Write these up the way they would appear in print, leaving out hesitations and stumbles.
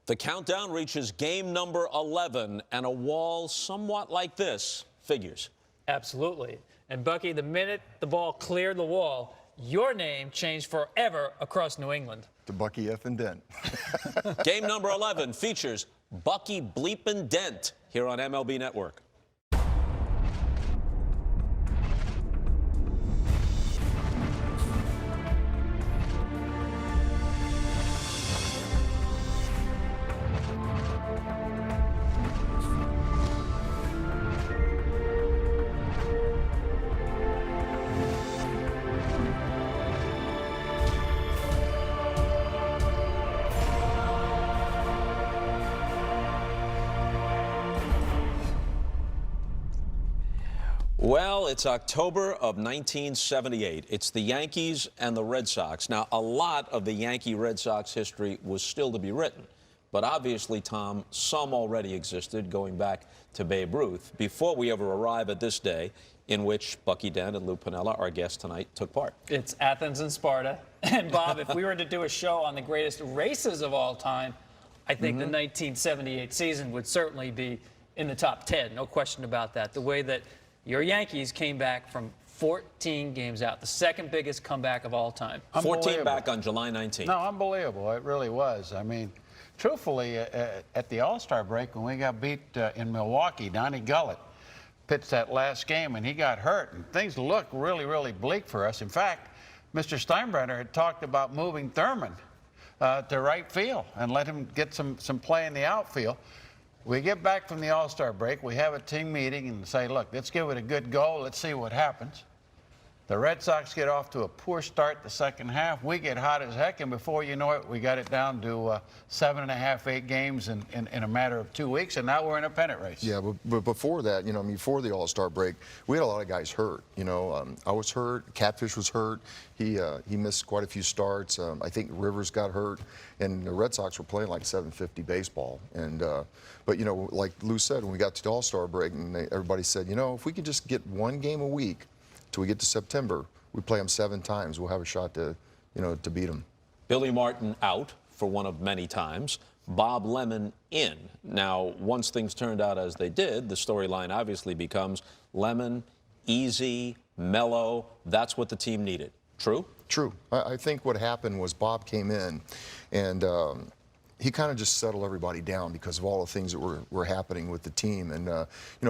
The countdown reaches game number 11, and a wall somewhat like this figures. Absolutely. And Bucky, the minute the ball cleared the wall, your name changed forever across New England. To Bucky F. and Dent. Game number 11 features Bucky bleepin' Dent here on MLB Network. Well, it's October of 1978. It's the Yankees and the Red Sox. Now, a lot of the Yankee-Red Sox history was still to be written. But obviously, Tom, some already existed going back to Babe Ruth before we ever arrive at this day in which Bucky Dent and Lou Piniella, our guest tonight, took part. It's Athens and Sparta. And, Bob, if we were to do a show on the greatest races of all time, I think the 1978 season would certainly be in the top 10. No question about that. The way that your Yankees came back from 14 games out, the second biggest comeback of all time. 14 back on July 19th. No, unbelievable. It really was. I mean, truthfully, at the All-Star break, when we got beat in Milwaukee, Donnie Gullett pitched that last game, and he got hurt, and things looked really, really bleak for us. In fact, Mr. Steinbrenner had talked about moving Thurman to right field and let him get some play in the outfield. We get back from the All-Star break, we have a team meeting and say, look, let's give it a good go, let's see what happens. The Red Sox get off to a poor start the second half. We get hot as heck, and before you know it, we got it down to 7.5, 8 games in a matter of 2 weeks, and now we're in a pennant race. Yeah, but before that, before the All-Star break, we had a lot of guys hurt. I was hurt, Catfish was hurt, he missed quite a few starts. I think Rivers got hurt, and the Red Sox were playing like 750 baseball. And but like Lou said, when we got to the All-Star break, and everybody said, if we could just get one game a week till we get to September, we play them 7 times. We'll have a shot to beat them. Billy Martin out for one of many times. Bob Lemon in. Now, once things turned out as they did, the storyline obviously becomes Lemon, easy, mellow. That's what the team needed. True? True. I think what happened was Bob came in, and he kind of just settled everybody down because of all the things that were happening with the team. And,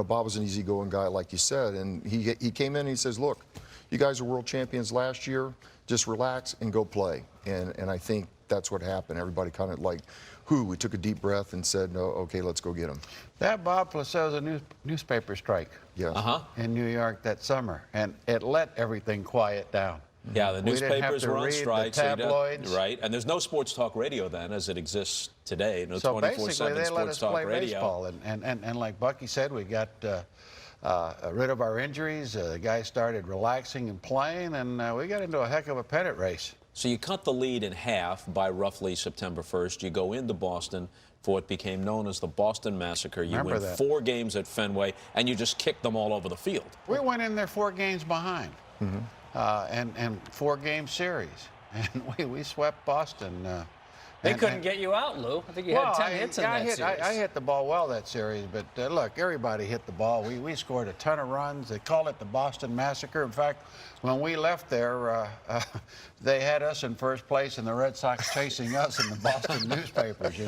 Bob was an easygoing guy, like you said, and he came in and he says, look, you guys are world champions last year. Just relax and go play. And I think that's what happened. Everybody kind of we took a deep breath and said, no, okay, let's go get him. That, Bob, plus there was a newspaper strike in New York that summer, and it let everything quiet down. Yeah, the newspapers were on strike. The tabloids. Right, and there's no sports talk radio then as it exists today. No so 24/7 basically, they let us sports talk play radio. baseball, and like Bucky said, we got rid of our injuries. The guys started relaxing and playing, and we got into a heck of a pennant race. So you cut the lead in half by roughly September 1st. You go into Boston for what became known as the Boston Massacre. You win 4 games at Fenway, and you just kicked them all over the field. We went in there 4 games behind. And 4-game series, and we swept Boston. They couldn't get you out, Lou. I think you had 10 hits in that series. I hit the ball well that series, but look, everybody hit the ball. We scored a ton of runs. They called it the Boston Massacre. In fact, when we left there, they had us in first place and the Red Sox chasing us in the Boston newspapers,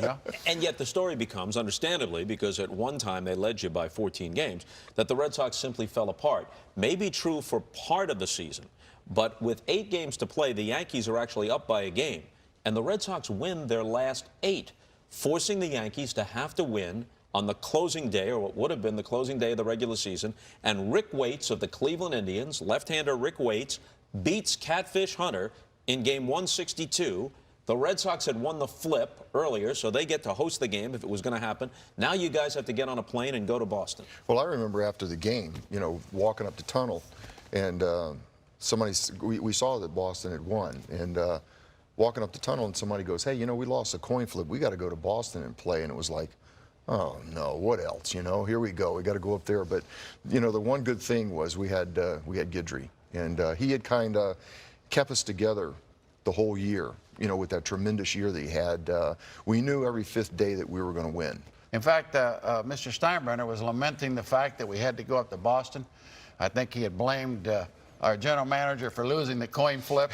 And yet the story becomes, understandably, because at one time they led you by 14 games, that the Red Sox simply fell apart. Maybe true for part of the season, but with 8 games to play, the Yankees are actually up by a game. And the Red Sox win their last 8, forcing the Yankees to have to win on the closing day, or what would have been the closing day of the regular season. And Rick Waits of the Cleveland Indians, left-hander Rick Waits, beats Catfish Hunter in game 162. The Red Sox had won the flip earlier, so they get to host the game if it was going to happen. Now you guys have to get on a plane and go to Boston. Well, I remember after the game, walking up the tunnel, and we saw that Boston had won. And walking up the tunnel, and somebody goes, hey, we lost a coin flip. We got to go to Boston and play. And it was like, oh, no, what else? Here we go. We got to go up there. But, the one good thing was we had Guidry. And he had kind of kept us together the whole year, you know, with that tremendous year that he had. We knew every fifth day that we were going to win. In fact, Mr. Steinbrenner was lamenting the fact that we had to go up to Boston. I think he had blamed our general manager for losing the coin flip.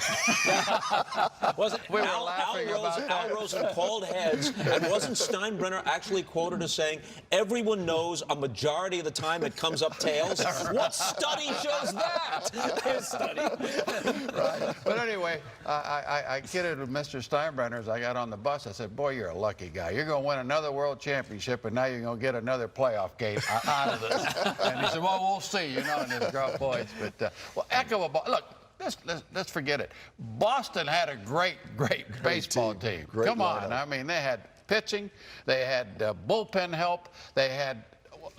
Was it? We were laughing about that. Al Rosen called heads, and wasn't Steinbrenner actually quoted as saying, everyone knows a majority of the time it comes up tails? What study shows that? His study. Right. But anyway, I kidded with Mr. Steinbrenner as I got on the bus. I said, boy, you're a lucky guy. You're going to win another world championship, and now you're going to get another playoff game out of this. And he said, well, we'll see, you know, in his gruff voice. But, well, heck of a ball. Look, let's forget it. Boston had a great baseball team. Great Come on. lineup. I mean, they had pitching. They had bullpen help. They had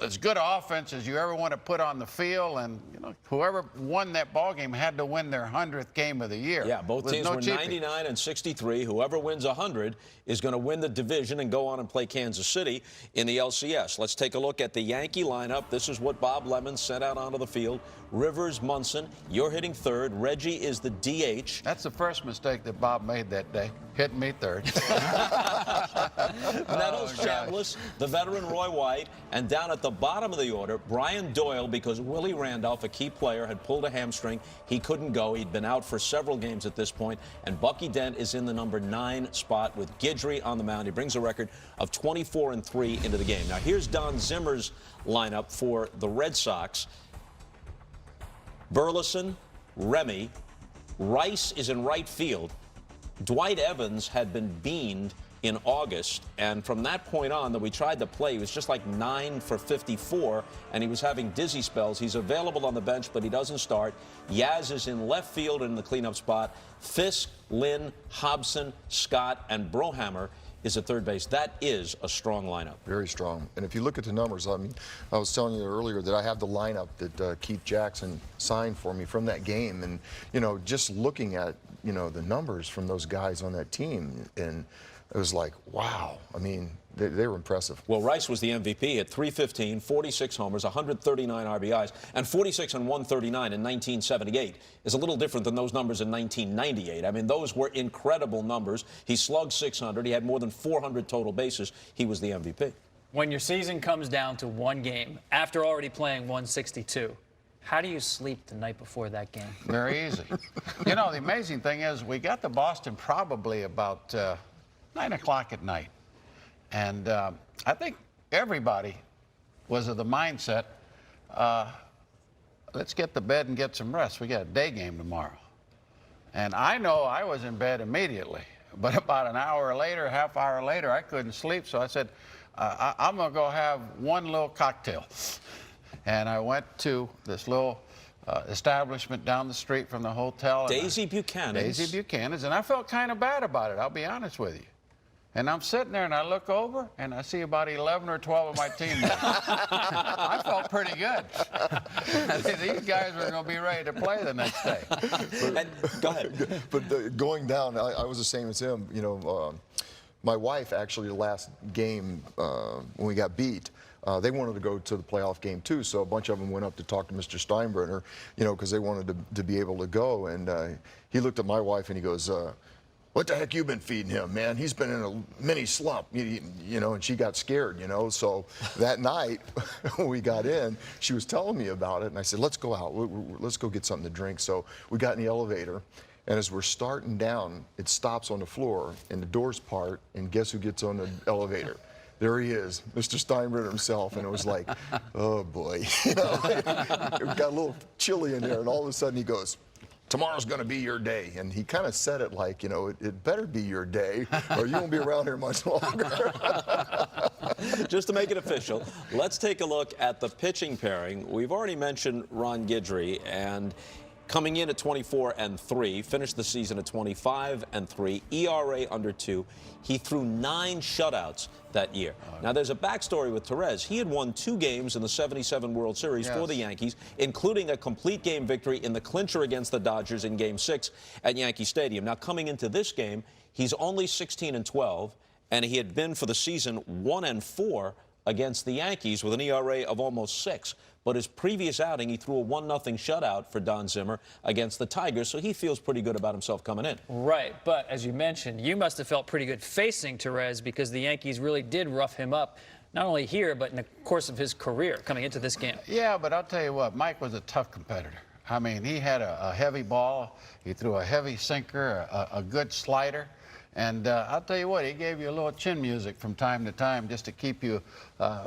as good offense as you ever want to put on the field. And, you know, whoever won that ball game had to win their 100th game of the year. Yeah, both teams were 99 and 63. Whoever wins 100 is going to win the division and go on and play Kansas City in the LCS. Let's take a look at the Yankee lineup. This is what Bob Lemon sent out onto the field. Rivers, Munson, you're hitting third. Reggie is the DH. That's the first mistake that Bob made that day, hitting me third. Nettles, Chambliss, the veteran Roy White, and down at the bottom of the order, Brian Doyle, because Willie Randolph, a key player, had pulled a hamstring. He couldn't go. He'd been out for several games at this point. And Bucky Dent is in the number 9 spot with Guidry on the mound. He brings a record of 24-3 into the game. Now, here's Don Zimmer's lineup for the Red Sox. Burleson, Remy, Rice is in right field. Dwight Evans had been beaned in August, and from that point on that we tried to play, he was just like 9 for 54, and he was having dizzy spells. He's available on the bench, but he doesn't start. Yaz is in left field in the cleanup spot. Fisk, Lynn, Hobson, Scott, and Brohammer is at third base. That is a strong lineup. Very strong. And if you look at the numbers, I mean, I was telling you earlier that I have the lineup that Keith Jackson signed for me from that game. And, you know, just looking at, you know, the numbers from those guys on that team, and it was like, wow. I mean, they were impressive. Well, Rice was the MVP at 315, 46 homers, 139 RBIs, and 46 and 139 in 1978 is a little different than those numbers in 1998. I mean, those were incredible numbers. He slugged 600. He had more than 400 total bases. He was the MVP. When your season comes down to one game, after already playing 162, how do you sleep the night before that game? Very easy. You know, the amazing thing is we got to Boston probably about 9 o'clock at night. And I think everybody was of the mindset, let's get to bed and get some rest. We got a day game tomorrow. And I know I was in bed immediately. But about an hour later, half hour later, I couldn't sleep. So I said, I'm going to go have one little cocktail. And I went to this little establishment down the street from the hotel. Daisy Buchanan's. Daisy Buchanan's. And I felt kind of bad about it, I'll be honest with you. And I'm sitting there and I look over and I see about 11 or 12 of my teammates. I felt pretty good. These guys were going to be ready to play the next day. Go ahead. But going down, I was the same as him. You know, my wife actually, the last game when we got beat, they wanted to go to the playoff game too, so a bunch of them went up to talk to Mr. Steinbrenner, you know, because they wanted to be able to go. And he looked at my wife and he goes, what the heck you been feeding him, man? He's been in a mini slump, you know, and she got scared, you know. So that night when we got in, she was telling me about it, and I said, let's go out. Let's go get something to drink. So we got in the elevator, and as we're starting down, it stops on the floor, and the doors part, and guess who gets on the elevator? There he is, Mr. Steinbrenner himself, and it was like, oh, boy. You know, it got a little chilly in there, and all of a sudden he goes, tomorrow's going to be your day. And he kind of said it like, you know, it better be your day or you won't be around here much longer. Just to make it official, let's take a look at the pitching pairing. We've already mentioned Ron Guidry, and coming in at 24-3, finished the season at 25-3, ERA under 2. He threw 9 shutouts that year. Now, there's a backstory with Torres. He had won 2 games in the '77 World Series for the Yankees, including a complete game victory in the clincher against the Dodgers in Game 6 at Yankee Stadium. Now, coming into this game, he's only 16-12, and he had been for the season 1-4 against the Yankees with an ERA of almost 6. But his previous outing, he threw a 1-0 shutout for Don Zimmer against the Tigers, so he feels pretty good about himself coming in. Right, but as you mentioned, you must have felt pretty good facing Torres because the Yankees really did rough him up, not only here, but in the course of his career coming into this game. Yeah, but I'll tell you what, Mike was a tough competitor. I mean, he had a heavy ball. He threw a heavy sinker, a good slider. And I'll tell you what, he gave you a little chin music from time to time just to keep you.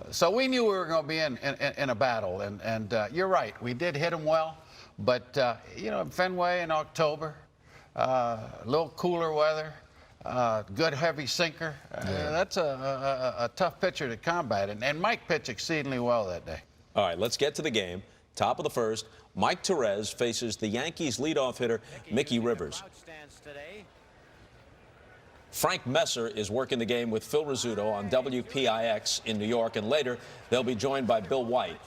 So we knew we were going to be in a battle. And you're right, we did hit him well. But, you know, Fenway in October, a little cooler weather, good heavy sinker. That's a tough pitcher to combat. And Mike pitched exceedingly well that day. All right, let's get to the game. Top of the first, Mike Torres faces the Yankees leadoff hitter, Mickey Rivers. Frank Messer is working the game with Phil Rizzuto on WPIX in New York, and later they'll be joined by Bill White.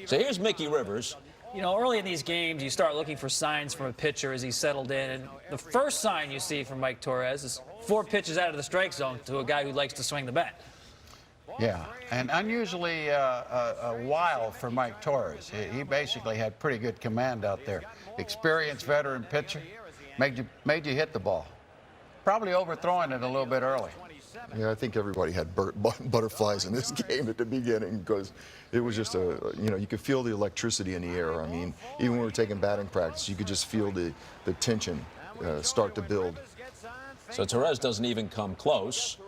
So here's Mickey Rivers. You know, early in these games, you start looking for signs from a pitcher as he's settled in. And the first sign you see from Mike Torres is 4 pitches out of the strike zone to a guy who likes to swing the bat. Yeah, and unusually wild for Mike Torres. He basically had pretty good command out there. Experienced veteran pitcher, made you hit the ball. Probably overthrowing it a little bit early. Yeah, I think everybody had butterflies in this game at the beginning because it was just you could feel the electricity in the air. I mean, even when we were taking batting practice, you could just feel the tension start to build. So Torres doesn't even come close.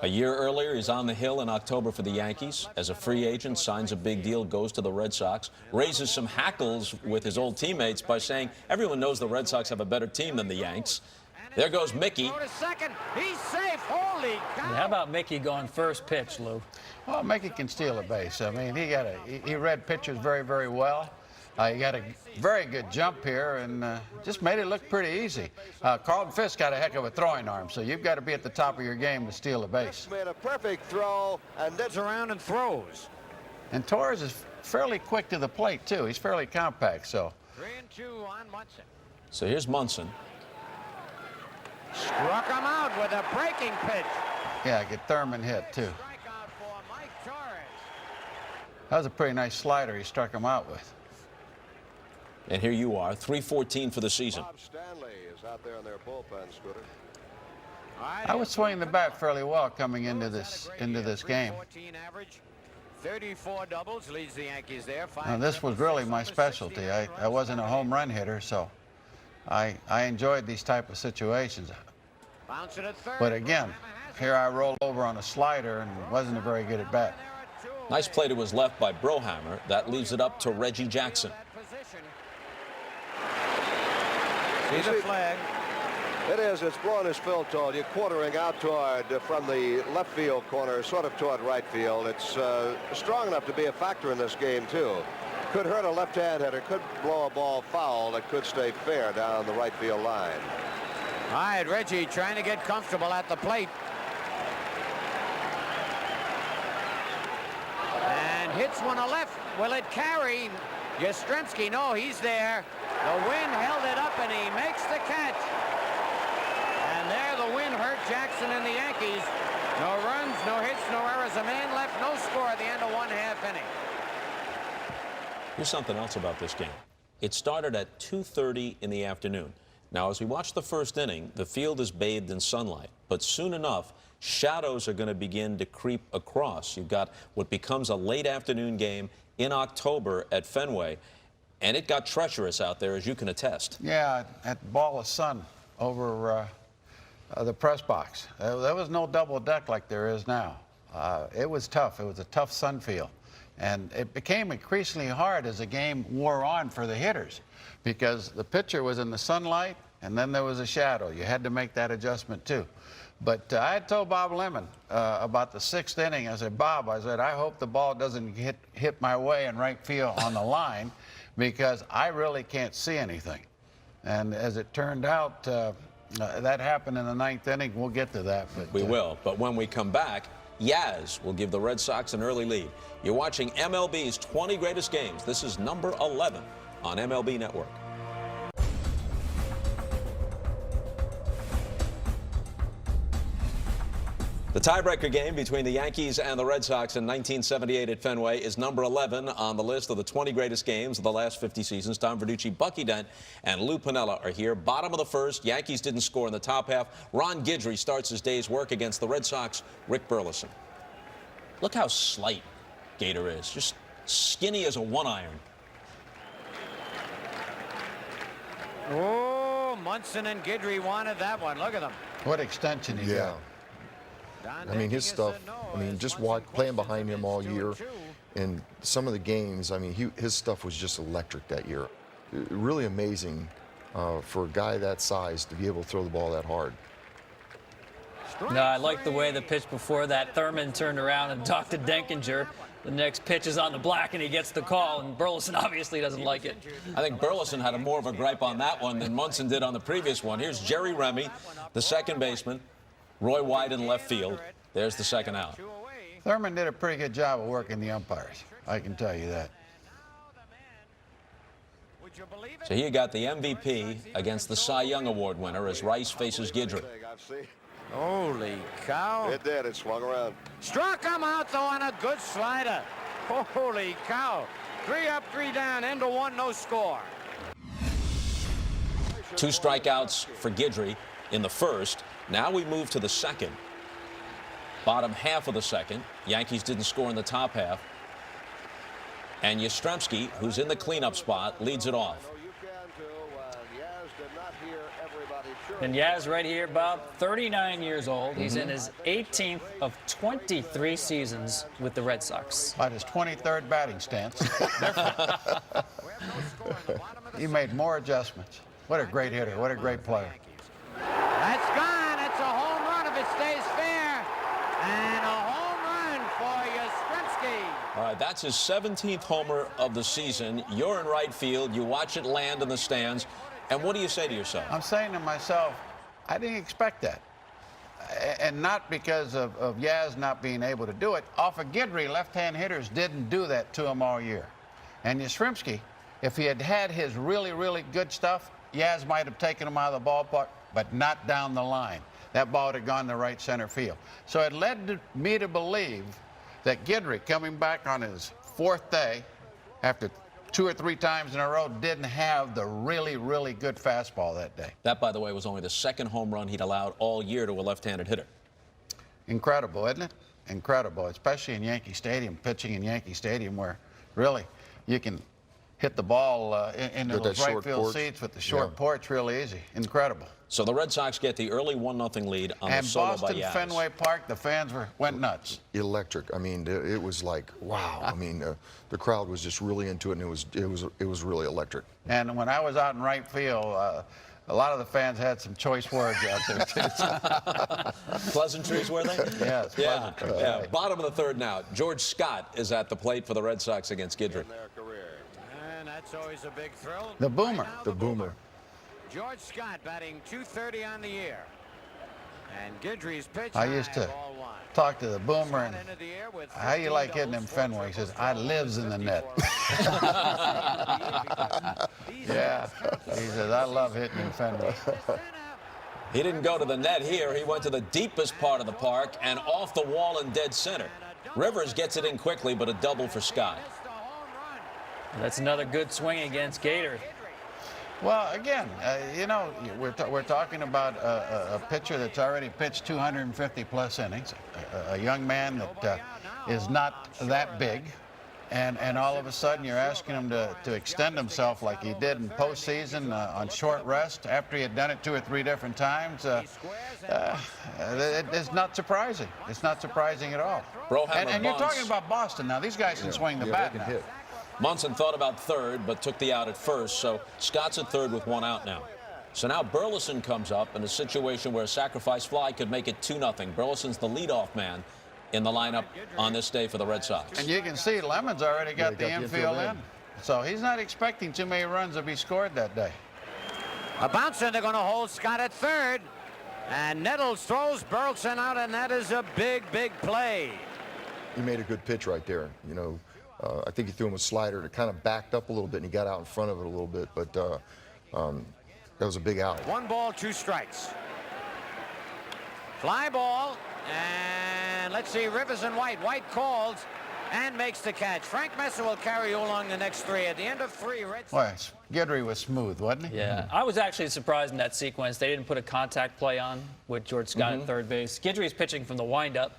A year earlier, he's on the hill in October for the Yankees. As a free agent, signs a big deal, goes to the Red Sox, raises some hackles with his old teammates by saying everyone knows the Red Sox have a better team than the Yanks. There goes Mickey. Go to second. He's safe. Holy cow. How about Mickey going first pitch, Lou? Well, Mickey can steal a base. I mean, he read pitchers very, very well. He got a very good jump here and just made it look pretty easy. Carlton Fisk got a heck of a throwing arm, so you've got to be at the top of your game to steal a base. Made a perfect throw and dips around and throws. And Torres is fairly quick to the plate, too. He's fairly compact, so. 3-2 on Munson. So here's Munson. Struck him out with a breaking pitch. Yeah, get Thurman hit, too. Strikeout for Mike Torres. That was a pretty nice slider he struck him out with. And here you are, 3-14 for the season. Bob Stanley is out there in their bullpen, Scooter. I was swinging the bat fairly well coming into this game. 14 average, 34 doubles, leads the Yankees there. Now, this was really my specialty. I wasn't a home run hitter, so I enjoyed these type of situations. Bounce it at third. But again, here I rolled over on a slider and wasn't a very good at bat. Nice play to his left by Brohammer. That leaves it up to Reggie Jackson. See the flag. It is. It's blown, as Phil told you, quartering out toward from the left field corner, sort of toward right field. It's strong enough to be a factor in this game, too. Could hurt a left-hand hitter, could blow a ball foul that could stay fair down the right field line. All right, Reggie trying to get comfortable at the plate. And hits one to left. Will it carry? Yastrzemski, no, he's there. The wind held it up, and he makes the catch. And there the wind hurt Jackson and the Yankees. No runs, no hits, no errors. A man left, no score at the end of 1/2 inning. Here's something else about this game. It started at 2:30 in the afternoon. Now, as we watch the first inning, the field is bathed in sunlight. But soon enough, shadows are going to begin to creep across. You've got what becomes a late afternoon game in October at Fenway. And it got treacherous out there, as you can attest. Yeah, that ball of sun over the press box. There was no double deck like there is now. It was tough. It was a tough sun field. And it became increasingly hard as the game wore on for the hitters because the pitcher was in the sunlight and then there was a shadow. You had to make that adjustment too. But I had told Bob Lemon about the 6th inning. I said, Bob, I hope the ball doesn't hit my way in right field on the line because I really can't see anything. And as it turned out, that happened in the 9th inning. We'll get to that. But, we will. But when we come back, Yaz will give the Red Sox an early lead. You're watching MLB's 20 Greatest Games. This is number 11 on MLB Network. The tiebreaker game between the Yankees and the Red Sox in 1978 at Fenway is number 11 on the list of the 20 greatest games of the last 50 seasons. Tom Verducci, Bucky Dent, and Lou Piniella are here. Bottom of the first, Yankees didn't score in the top half. Ron Guidry starts his day's work against the Red Sox, Rick Burleson. Look how slight Gator is, just skinny as a one-iron. Oh, Munson and Guidry wanted that one. Look at them. What extension he got. I mean, his stuff, I mean, just playing behind him all year, and some of the games, I mean, his stuff was just electric that year. Really amazing for a guy that size to be able to throw the ball that hard. No, I like the way the pitch before that, Thurman turned around and talked to Denkinger. The next pitch is on the black, and he gets the call, and Burleson obviously doesn't like it. I think Burleson had more of a gripe on that one than Munson did on the previous one. Here's Jerry Remy, the second baseman. Roy White in left field. There's the second out. Thurman did a pretty good job of working the umpires. I can tell you that. So here you got the MVP against the Cy Young Award winner as Rice faces Guidry. Holy cow. It did. It swung around. Struck him out, though, on a good slider. Holy cow. 3 up, 3 down, into 1, no score. 2 strikeouts for Guidry in the first. Now we move to the second. Bottom half of the second. Yankees didn't score in the top half. And Yastrzemski, who's in the cleanup spot, leads it off. And Yaz right here, Bob, 39 years old. He's in his 18th of 23 seasons with the Red Sox. About his 23rd batting stance. He made more adjustments. What a great hitter. What a great player. That's gone. It's a home run if it stays fair. And a home run for Yastrzemski. All right, that's his 17th homer of the season. You're in right field. You watch it land in the stands. And what do you say to yourself? I'm saying to myself, I didn't expect that. And not because of Yaz not being able to do it. Off of Guidry, left-hand hitters didn't do that to him all year. And Yastrzemski, if he had had his really, really good stuff, Yaz might have taken him out of the ballpark, but not down the line. That ball would have gone to right center field. So it led me to believe that Guidry, coming back on his 4th day, after 2 or 3 times in a row, didn't have the really, really good fastball that day. That, by the way, was only the second home run he'd allowed all year to a left-handed hitter. Incredible, isn't it? Incredible, especially in Yankee Stadium, pitching in Yankee Stadium, where really you can hit the ball into those right field seats with the short porch really easy. Incredible. So the Red Sox get the early 1-0 lead on the solo by Yaz. And Boston Fenway Park, the fans went nuts. Electric. I mean, it was like, wow. I mean, the crowd was just really into it, and it was really electric. And when I was out in right field, a lot of the fans had some choice words out there too. Pleasantries, were they? Yes, pleasantries. Yeah. Bottom of the third now. George Scott is at the plate for the Red Sox against Guidry. And that's always a big thrill. The boomer. The boomer. George Scott batting .230 on the year. And Guidry's pitch. I used to talk to the boomer, and how you like hitting him Fenway? He says, I lives in the net. Yeah. He says, I love hitting him Fenway. He didn't go to the net here. He went to the deepest part of the park and off the wall in dead center. Rivers gets it in quickly, but a double for Scott. That's another good swing against Gator. Well, again, you know, we're talking about a pitcher that's already pitched 250-plus innings, a young man that is not that big, and all of a sudden you're asking him to extend himself like he did in postseason on short rest after he had done it 2 or 3 different times. It's not surprising. It's not surprising at all. And you're talking about Boston now. These guys can swing the bat now. Hit. Munson thought about third, but took the out at first, so Scott's at third with 1 out now. So now Burleson comes up in a situation where a sacrifice fly could make it 2-0. Burleson's the leadoff man in the lineup on this day for the Red Sox. And you can see Lemon's already got the infield in. So he's not expecting too many runs to be scored that day. A bouncer, they're going to hold Scott at third. And Nettles throws Burleson out, and that is a big, big play. He made a good pitch right there. You know, I think he threw him a slider that kind of backed up a little bit, and he got out in front of it a little bit. But that was a big out. 1 ball, 2 strikes. Fly ball, and let's see, Rivers and White. White calls and makes the catch. Frank Messer will carry you along the next 3. At the end of 3, Red Sox. Boy, Guidry was smooth, wasn't he? Yeah, I was actually surprised in that sequence. They didn't put a contact play on with George Scott at third base. Guidry's pitching from the windup.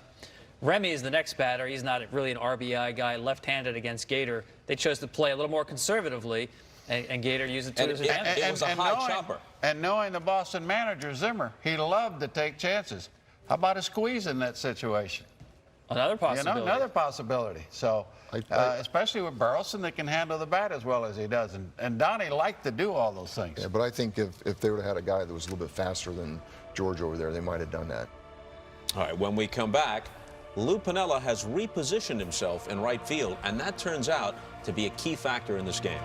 Remy is the next batter. He's not really an RBI guy, left-handed against Gator. They chose to play a little more conservatively, and Gator used it to his advantage. It was a high chopper. And knowing the Boston manager, Zimmer, he loved to take chances. How about a squeeze in that situation? Another possibility. You know, another possibility. So, especially with Burleson that can handle the bat as well as he does. And Donnie liked to do all those things. Yeah, but I think if they would have had a guy that was a little bit faster than George over there, they might have done that. All right, when we come back, Lou Piniella has repositioned himself in right field, and that turns out to be a key factor in this game.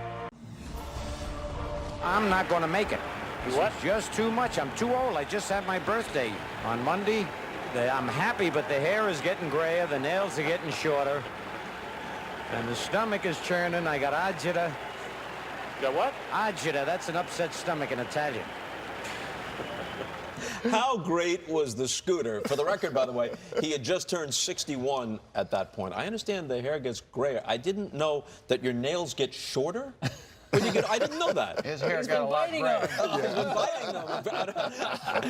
I'm not going to make it. This is just too much. I'm too old. I just had my birthday on Monday. I'm happy, but the hair is getting grayer, the nails are getting shorter, and the stomach is churning. I got agita. Got what? Agita, that's an upset stomach in Italian. How great was the scooter? For the record, by the way, he had just turned 61 at that point. I understand the hair gets grayer. I didn't know that your nails get shorter. When you get, I didn't know that. His hair got a lot grayer.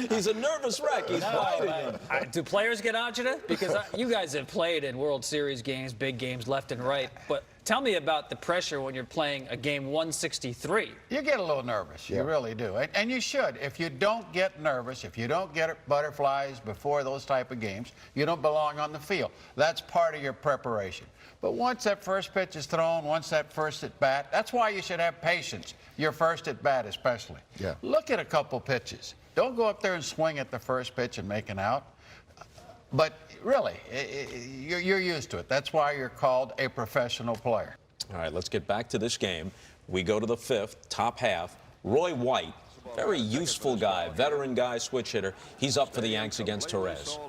He's a nervous wreck. He's biting them. Do players get agita? Because you guys have played in World Series games, big games, left and right. But tell me about the pressure when you're playing a game 163. You get a little nervous. You really do. And you should. If you don't get nervous, if you don't get butterflies before those type of games, you don't belong on the field. That's part of your preparation. But once that first pitch is thrown, once that first at bat, that's why you should have patience, your first at bat especially. Yeah. Look at a couple pitches. Don't go up there and swing at the first pitch and make an out. But really, you're used to it. That's why you're called a professional player. All right, let's get back to this game. We go to the 5th, top half. Roy White, very useful guy, veteran guy, switch hitter. He's up for the Yanks against Torres.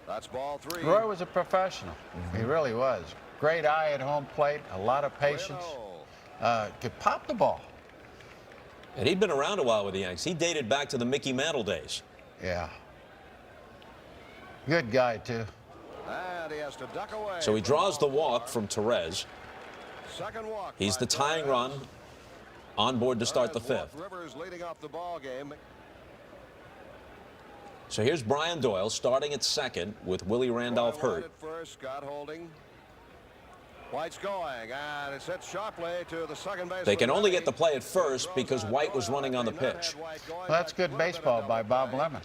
That's ball 3. Roy was a professional. He really was. Great eye at home plate, a lot of patience. Could pop the ball. And he'd been around a while with the Yanks. He dated back to the Mickey Mantle days. Yeah. Good guy, too. And he has to duck away. So he draws the walk from Torres. Second walk. He's the tying run on board to start the 5th. Rivers leading off the ball game. So here's Brian Doyle starting at second with Willie Randolph hurt. At first, Scott holding. White's going, and it's hit sharply to the second base. They can only get the play at first because White was running on the pitch. Well, that's good baseball by Bob Lemon,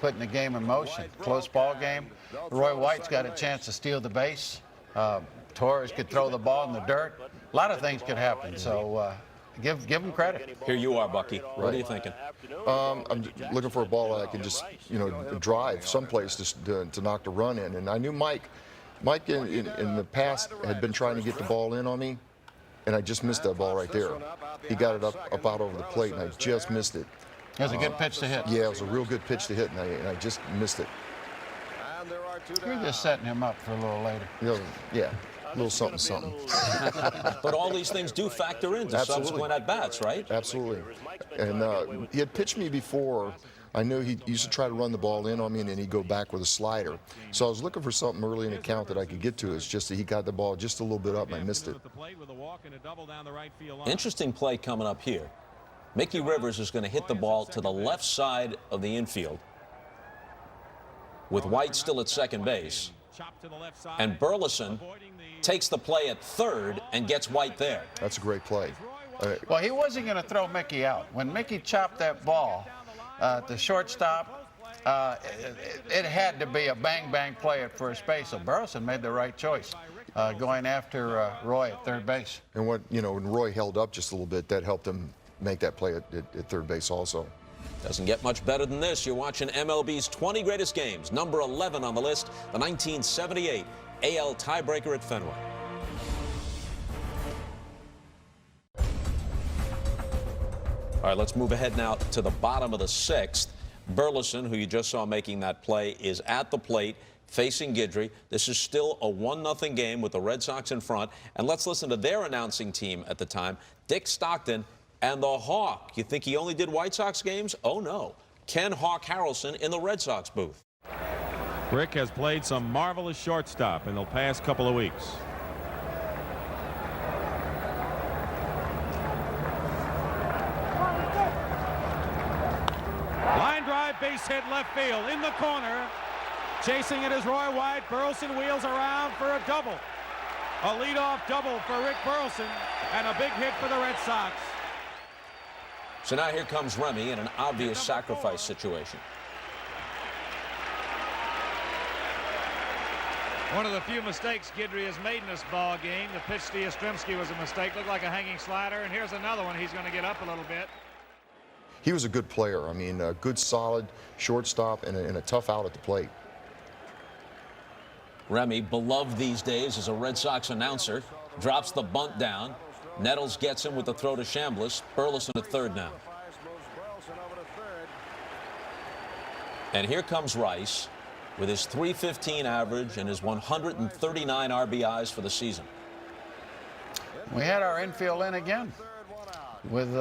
putting the game in motion. Close ball game. Roy White's got a chance to steal the base. Torres could throw the ball in the dirt. A lot of things could happen, so give him credit. Here you are, Bucky. What are you thinking? I'm looking for a ball that I can just, drive someplace to knock the run in. And I knew Mike in the past had been trying to get the ball in on me, and I just missed that ball right there. He got it up out over the plate, and I just missed it. It was a good pitch to hit. Yeah, it was a real good pitch to hit, and I just missed it. And there are 2 You're down. just setting him up for a little later. Yeah, a little something, something. But all these things do factor into Absolutely. subsequent at-bats, right? Absolutely. And he had pitched me before. I knew he used to try to run the ball in on me, and then he'd go back with a slider. So I was looking for something early in the count that I could get to. It's just that he got the ball just a little bit up, and I missed it. Interesting play coming up here. Mickey Rivers is going to hit the ball to the left side of the infield with White still at second base. And Burleson takes the play at third and gets White there. That's a great play. Well, he wasn't going to throw Mickey out. When Mickey chopped that ball, the shortstop, it had to be a bang-bang play at first base. So Burleson made the right choice, going after Roy at third base. And when Roy held up just a little bit, that helped him make that play at third base also. Doesn't get much better than this. You're watching MLB's 20 greatest games. Number 11 on the list, the 1978 AL tiebreaker at Fenway. All right, let's move ahead now to the bottom of the 6th. Burleson, who you just saw making that play, is at the plate facing Guidry. This is still a 1-0 game with the Red Sox in front. And let's listen to their announcing team at the time, Dick Stockton and the Hawk. You think he only did White Sox games? Oh, no. Ken Hawk Harrelson in the Red Sox booth. Rick has played some marvelous shortstop in the past couple of weeks. Line drive, base hit left field in the corner. Chasing it is Roy White. Burleson wheels around for a double. A leadoff double for Rick Burleson and a big hit for the Red Sox. So now here comes Remy in an obvious sacrifice situation. One of the few mistakes Guidry has made in this ball game. The pitch to Yastrzemski was a mistake. Looked like a hanging slider, and here's another one. He's going to get up a little bit. He was a good player. I mean, a good, solid shortstop and a tough out at the plate. Remy, beloved these days as a Red Sox announcer, drops the bunt down. Nettles gets him with the throw to Chambliss. Burleson at third now. And here comes Rice with his .315 average and his 139 RBIs for the season. We had our infield in again with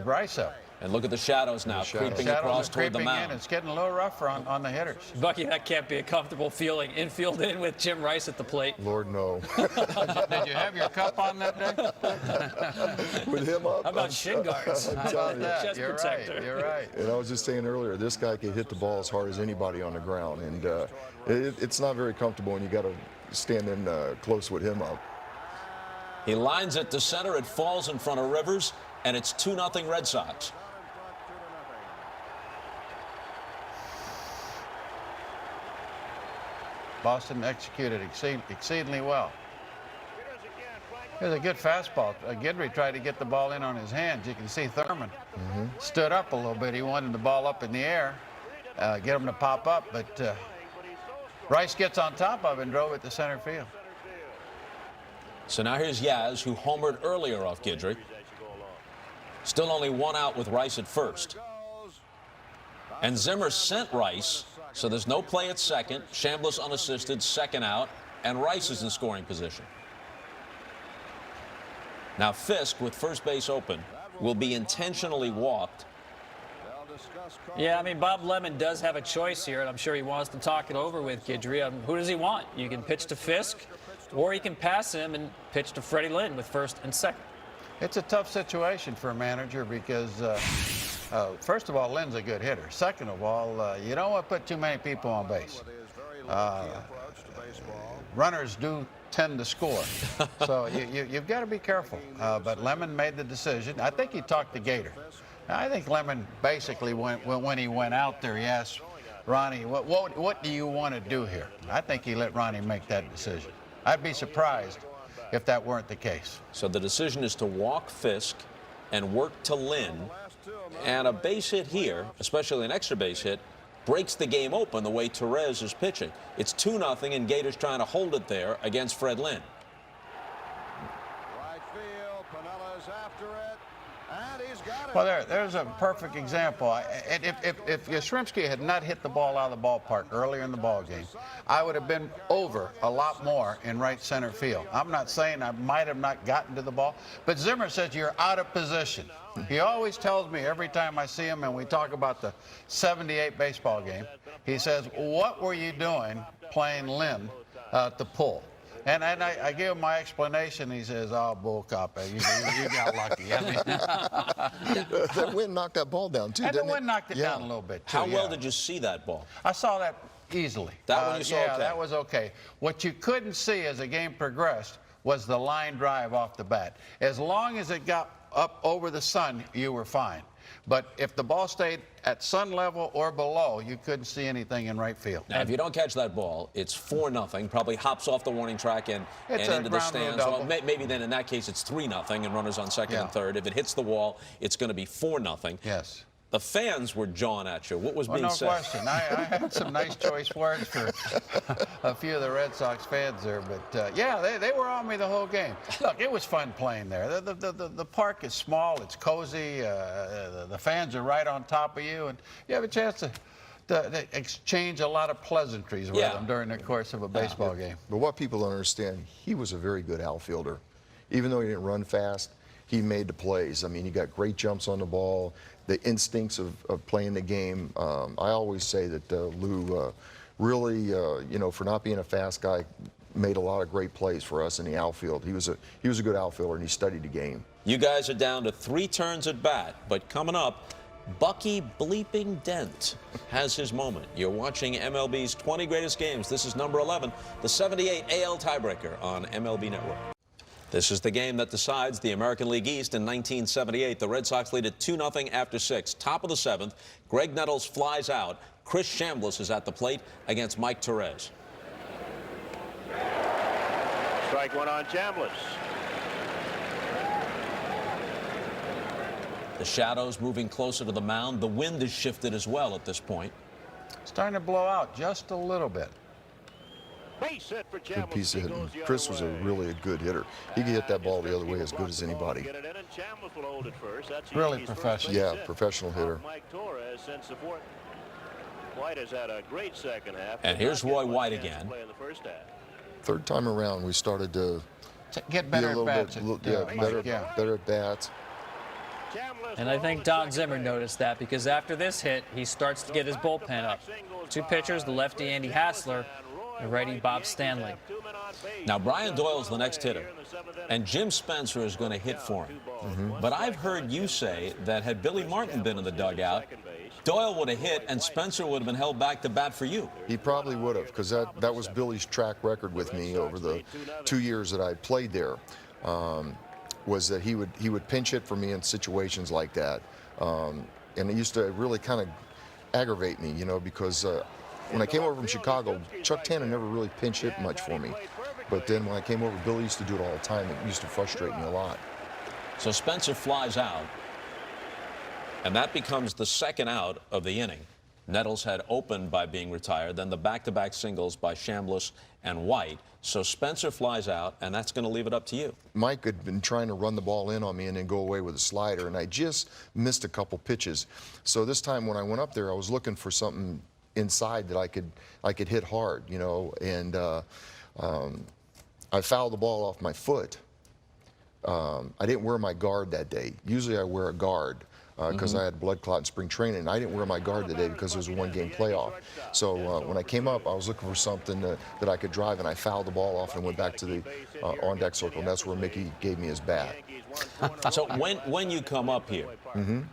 Rice up. And look at the shadows now creeping across toward the mound. It's getting a little rougher on the hitters. Bucky, that can't be a comfortable feeling. Infield in with Jim Rice at the plate. Lord, no. Did you have your cup on that day? With him up. How about shin guards? How about that? Chest You're protector. right. You're right. And I was just saying earlier, this guy can hit the ball as hard as anybody on the ground. And it's not very comfortable when you got to stand in close with him up. He lines it to center. It falls in front of Rivers, and it's 2-0 Red Sox. Boston executed exceedingly well. Here's a good fastball. Guidry tried to get the ball in on his hands. You can see Thurman stood up a little bit. He wanted the ball up in the air, get him to pop up, but Rice gets on top of it and drove it to center field. So now here's Yaz, who homered earlier off Guidry. Still only one out with Rice at first. And Zimmer sent Rice, so there's no play at second. Chambliss unassisted, second out, and Rice is in scoring position. Now Fisk, with first base open, will be intentionally walked. Yeah, I mean, Bob Lemon does have a choice here, and I'm sure he wants to talk it over with Guidry. Who does he want? You can pitch to Fisk, or he can pass him and pitch to Freddie Lynn with first and second. It's a tough situation for a manager because, first of all, Lynn's a good hitter. Second of all, you don't want to put too many people on base. Runners do tend to score. So you've got to be careful. But Lemon made the decision. I think he talked to Gator. I think Lemon basically, when he went out there, he asked Ronnie, what do you want to do here? I think he let Ronnie make that decision. I'd be surprised if that weren't the case. So the decision is to walk Fisk and work to Lynn. And a base hit here, especially an extra base hit, breaks the game open the way Torres is pitching. It's 2-0, and Gator's trying to hold it there against Fred Lynn. Right field, Piniella's after it, and he's got it. Well, there's a perfect example. If Yastrzemski had not hit the ball out of the ballpark earlier in the ball game, I would have been over a lot more in right center field. I'm not saying I might have not gotten to the ball, but Zimmer says you're out of position. He always tells me every time I see him and we talk about the '78 baseball game, he says, what were you doing playing Lynn to pull? And I give him my explanation. He says, oh, bull cop, you got lucky. I mean, That wind knocked that ball down, too, and the didn't it? wind knocked it down a little bit, too. How well yeah. did you see that ball? I saw that easily. That one you saw Yeah, okay? that was okay. What you couldn't see as the game progressed was the line drive off the bat. As long as it got up over the sun, you were fine. But if the ball stayed at sun level or below, you couldn't see anything in right field. Now, if you don't catch that ball, it's 4-0. Probably hops off the warning track and It's a into the ground rule stands. double. Well, maybe then in that case it's 3-0 and runners on second Yeah. and third. If it hits the wall, it's going to be 4-0. Yes. The fans were jawing at you. What was Well, being no said? question. I had some nice choice words for a few of the Red Sox fans there, but yeah, they were on me the whole game. Look, it was fun playing there. The park is small, it's cozy, the fans are right on top of you, and you have a chance to exchange a lot of pleasantries with them during the course of a baseball game. But what people don't understand, he was a very good outfielder. Even though he didn't run fast, he made the plays. I mean, he got great jumps on the ball, the instincts of playing the game. I always say that Lou really, you know, for not being a fast guy, made a lot of great plays for us in the outfield. He was a good outfielder, and he studied the game. You guys are down to 3 turns at bat, but coming up, Bucky bleeping Dent has his moment. You're watching MLB's 20 Greatest Games. This is number 11, the 78 AL tiebreaker on MLB Network. This is the game that decides the American League East in 1978. The Red Sox lead at 2-0 after 6. Top of the 7th, Greg Nettles flies out. Chris Chambliss is at the plate against Mike Torres. Strike one on Chambliss. The shadows moving closer to the mound. The wind is shifted as well at this point. Starting to blow out just a little bit. Base hit for Good Chambliss. piece of He goes hitting. the Chris other was way. really a good hitter. He could hit that ball the other way as good as anybody. Get it in, and Chambliss will hold it first. That's Really Yankees' first professional. base Yeah, hit. professional hitter. Mike Torres sends the fourth. White has had a great second half. And Did here's not get Roy much White chance to again. play in the first half. Third time around, we started to Get be a better little at bats. bit, better at bats. Chambliss And I will think hold Don at Zimmer second base. noticed that, because after this hit, he starts to get his bullpen up. 2 pitchers, the lefty Andy Hassler, the righty Bob Stanley. Now, Brian Doyle's the next hitter, and Jim Spencer is going to hit for him. But I've heard you say that had Billy Martin been in the dugout, Doyle would have hit and Spencer would have been held back to bat for you. He probably would have, because that was Billy's track record with me over the 2 years that I played there. Was that he would pinch hit for me in situations like that, and it used to really kind of aggravate me, you know, because when I came over from Chicago, Chuck Tanner never really pinch hit much for me. But then when I came over, Billy used to do it all the time. It used to frustrate me a lot. So Spencer flies out, and that becomes the second out of the inning. Nettles had opened by being retired, then the back-to-back singles by Chambliss and White. So Spencer flies out, and that's going to leave it up to you. Mike had been trying to run the ball in on me and then go away with a slider, and I just missed a couple pitches. So this time when I went up there, I was looking for something inside that I could hit hard, you know, and I fouled the ball off my foot. I didn't wear my guard that day. Usually I wear a guard because I had blood clot in spring training. I didn't wear my guard today because it was a one-game playoff. So when I came up, I was looking for something that I could drive, and I fouled the ball off and went back to the on-deck circle, and that's where Mickey gave me his bat. So when you come up here,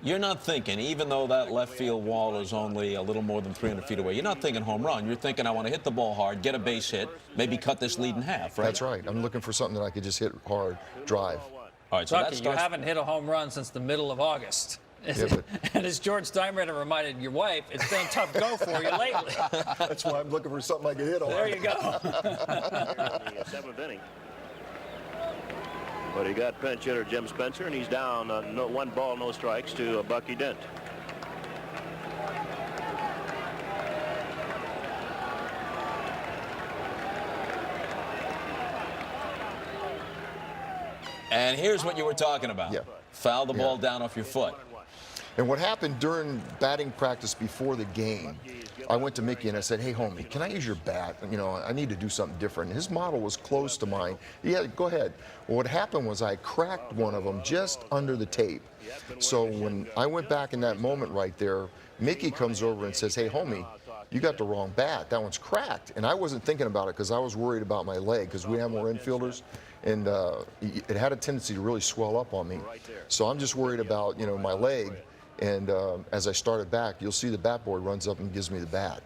you're not thinking, even though that left field wall is only a little more than 300 feet away, you're not thinking home run. You're thinking, I want to hit the ball hard, get a base hit, maybe cut this lead in half, right? That's right. I'm looking for something that I could just hit hard, drive. All right, so that Bucky, you starts. haven't hit a home run since the middle of August. Yeah, And as George Steinbrenner reminded your wife, it's been a tough go for you lately. That's why I'm looking for something I can hit on. There you go. In the seventh inning. But he got pinch hitter Jim Spencer, and he's down 1 ball, no strikes to Bucky Dent. And here's what you were talking about. Yeah. Foul the ball down off your foot. And what happened during batting practice before the game, I went to Mickey and I said, hey, homie, can I use your bat? You know, I need to do something different. His model was close to mine. Yeah, go ahead. Well, what happened was I cracked one of them just under the tape. So when I went back in that moment right there, Mickey comes over and says, hey, homie, you got the wrong bat. That one's cracked. And I wasn't thinking about it because I was worried about my leg because we have more infielders. And it had a tendency to really swell up on me. So I'm just worried about, you know, my leg. And as I started back, you'll see the bat boy runs up and gives me the bat.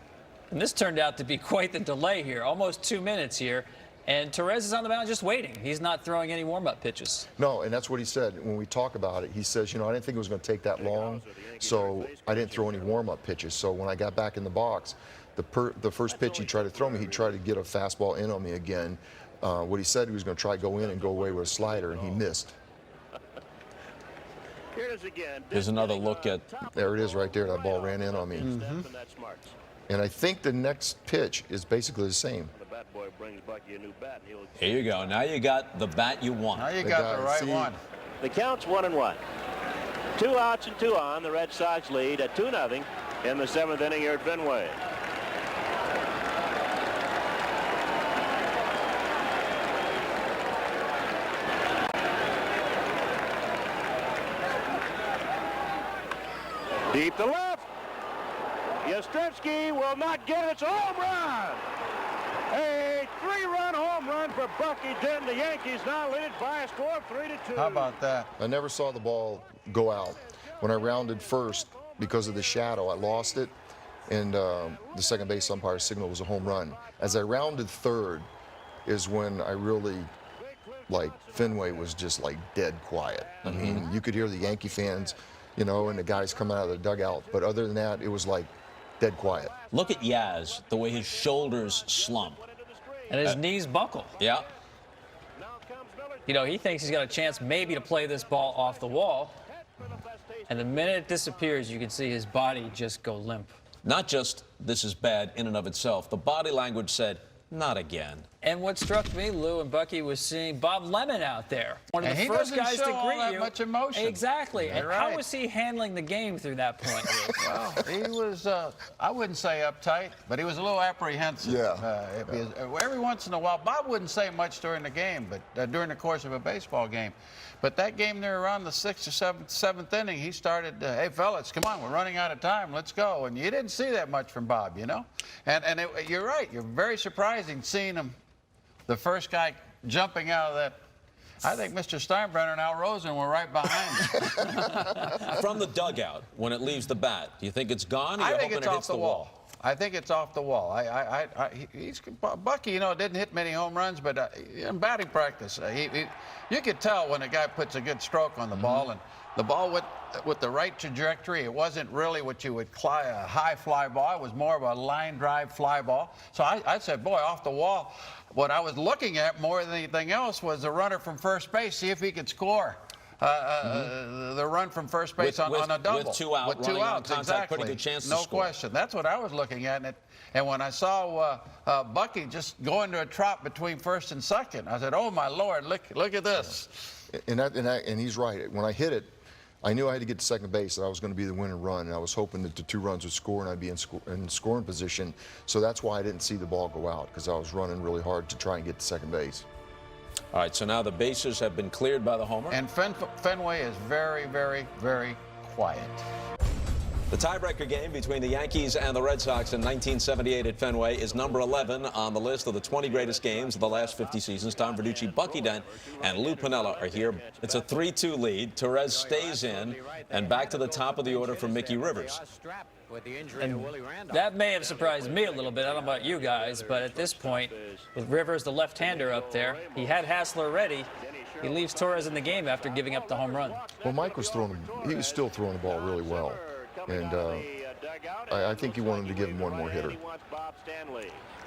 And this turned out to be quite the delay here, almost 2 minutes here. And Torres is on the mound just waiting. He's not throwing any warm-up pitches. No, and that's what he said when we talk about it. He says, you know, I didn't think it was going to take that long, so I didn't throw any warm-up pitches. So when I got back in the box, the first pitch he tried to throw me, he tried to get a fastball in on me again. What he said, he was going to try to go in and go away with a slider, and he missed. Here's another look at. There it is right there. That ball ran in on me. And I think the next pitch is basically the same. Here you go. Now you got the bat you want. Now you got the right one. The count's 1-1. 2 outs and 2 on. The Red Sox lead at 2-0 in the 7th inning here at Fenway. Deep to left. Yastrzemski will not get it. It's a home run. A 3-run home run for Bucky Dent. The Yankees now lead it by a score of 3-2. How about that? I never saw the ball go out. When I rounded first, because of the shadow, I lost it, and the second base umpire signal was a home run. As I rounded third is when I really, like, Fenway was just like dead quiet. I mean, you could hear the Yankee fans, you know, and the guys coming out of the dugout, but other than that, it was like dead quiet. Look at Yaz, the way his shoulders slump. And his knees buckle. Yeah. You know, he thinks he's got a chance maybe to play this ball off the wall. And the minute it disappears, you can see his body just go limp. Not just this is bad in and of itself. The body language said, not again. And what struck me, Lou and Bucky, was seeing Bob Lemon out there. One of And the he first doesn't guys show to all greet that you. much emotion. Exactly. You're And right. how was he handling the game through that point, Lou? Well, he was, I wouldn't say uptight, but he was a little apprehensive. Yeah. Every once in a while, Bob wouldn't say much during the game, but during the course of a baseball game. But that game there around the 6th or 7th inning, he started, hey, fellas, come on, we're running out of time, let's go. And you didn't see that much from Bob, you know? And you're right, you're very surprising seeing him, the first guy jumping out of that. I think Mr. Steinbrenner and Al Rosen were right behind him. From the dugout, when it leaves the bat, do you think it's gone, or I you're think hoping it's it off hits the wall. I think it's off the wall. Bucky, you know, didn't hit many home runs, but in batting practice, you could tell when a guy puts a good stroke on the ball, and the ball with the right trajectory. It wasn't really what you would call a high fly ball. It was more of a line drive fly ball. So I said, boy, off the wall. What I was looking at more than anything else was the runner from first base, see if he could score. The run from first base on a double. With 2 out, With 2 running on outs, contact, exactly. pretty good chance to no score. question. That's what I was looking at. And when I saw Bucky just go into a trot between first and second, I said, oh, my Lord, look at this. And he's right. When I hit it, I knew I had to get to second base, that I was going to be the winning run, and I was hoping that the 2 runs would score and I'd be in scoring position. So that's why I didn't see the ball go out, because I was running really hard to try and get to second base. All right, so now the bases have been cleared by the homer. And Fenway is very, very, very quiet. The tiebreaker game between the Yankees and the Red Sox in 1978 at Fenway is number 11 on the list of the 20 greatest games of the last 50 seasons. Tom Verducci, Bucky Dent, and Lou Piniella are here. It's a 3-2 lead. Torres stays in, and back to the top of the order for Mickey Rivers. And that may have surprised me a little bit. I don't know about you guys, but at this point, with Rivers, the left-hander up there, he had Hassler ready. He leaves Torres in the game after giving up the home run. Well, Mike was still throwing the ball really well. And I think he wanted to give him one more hitter.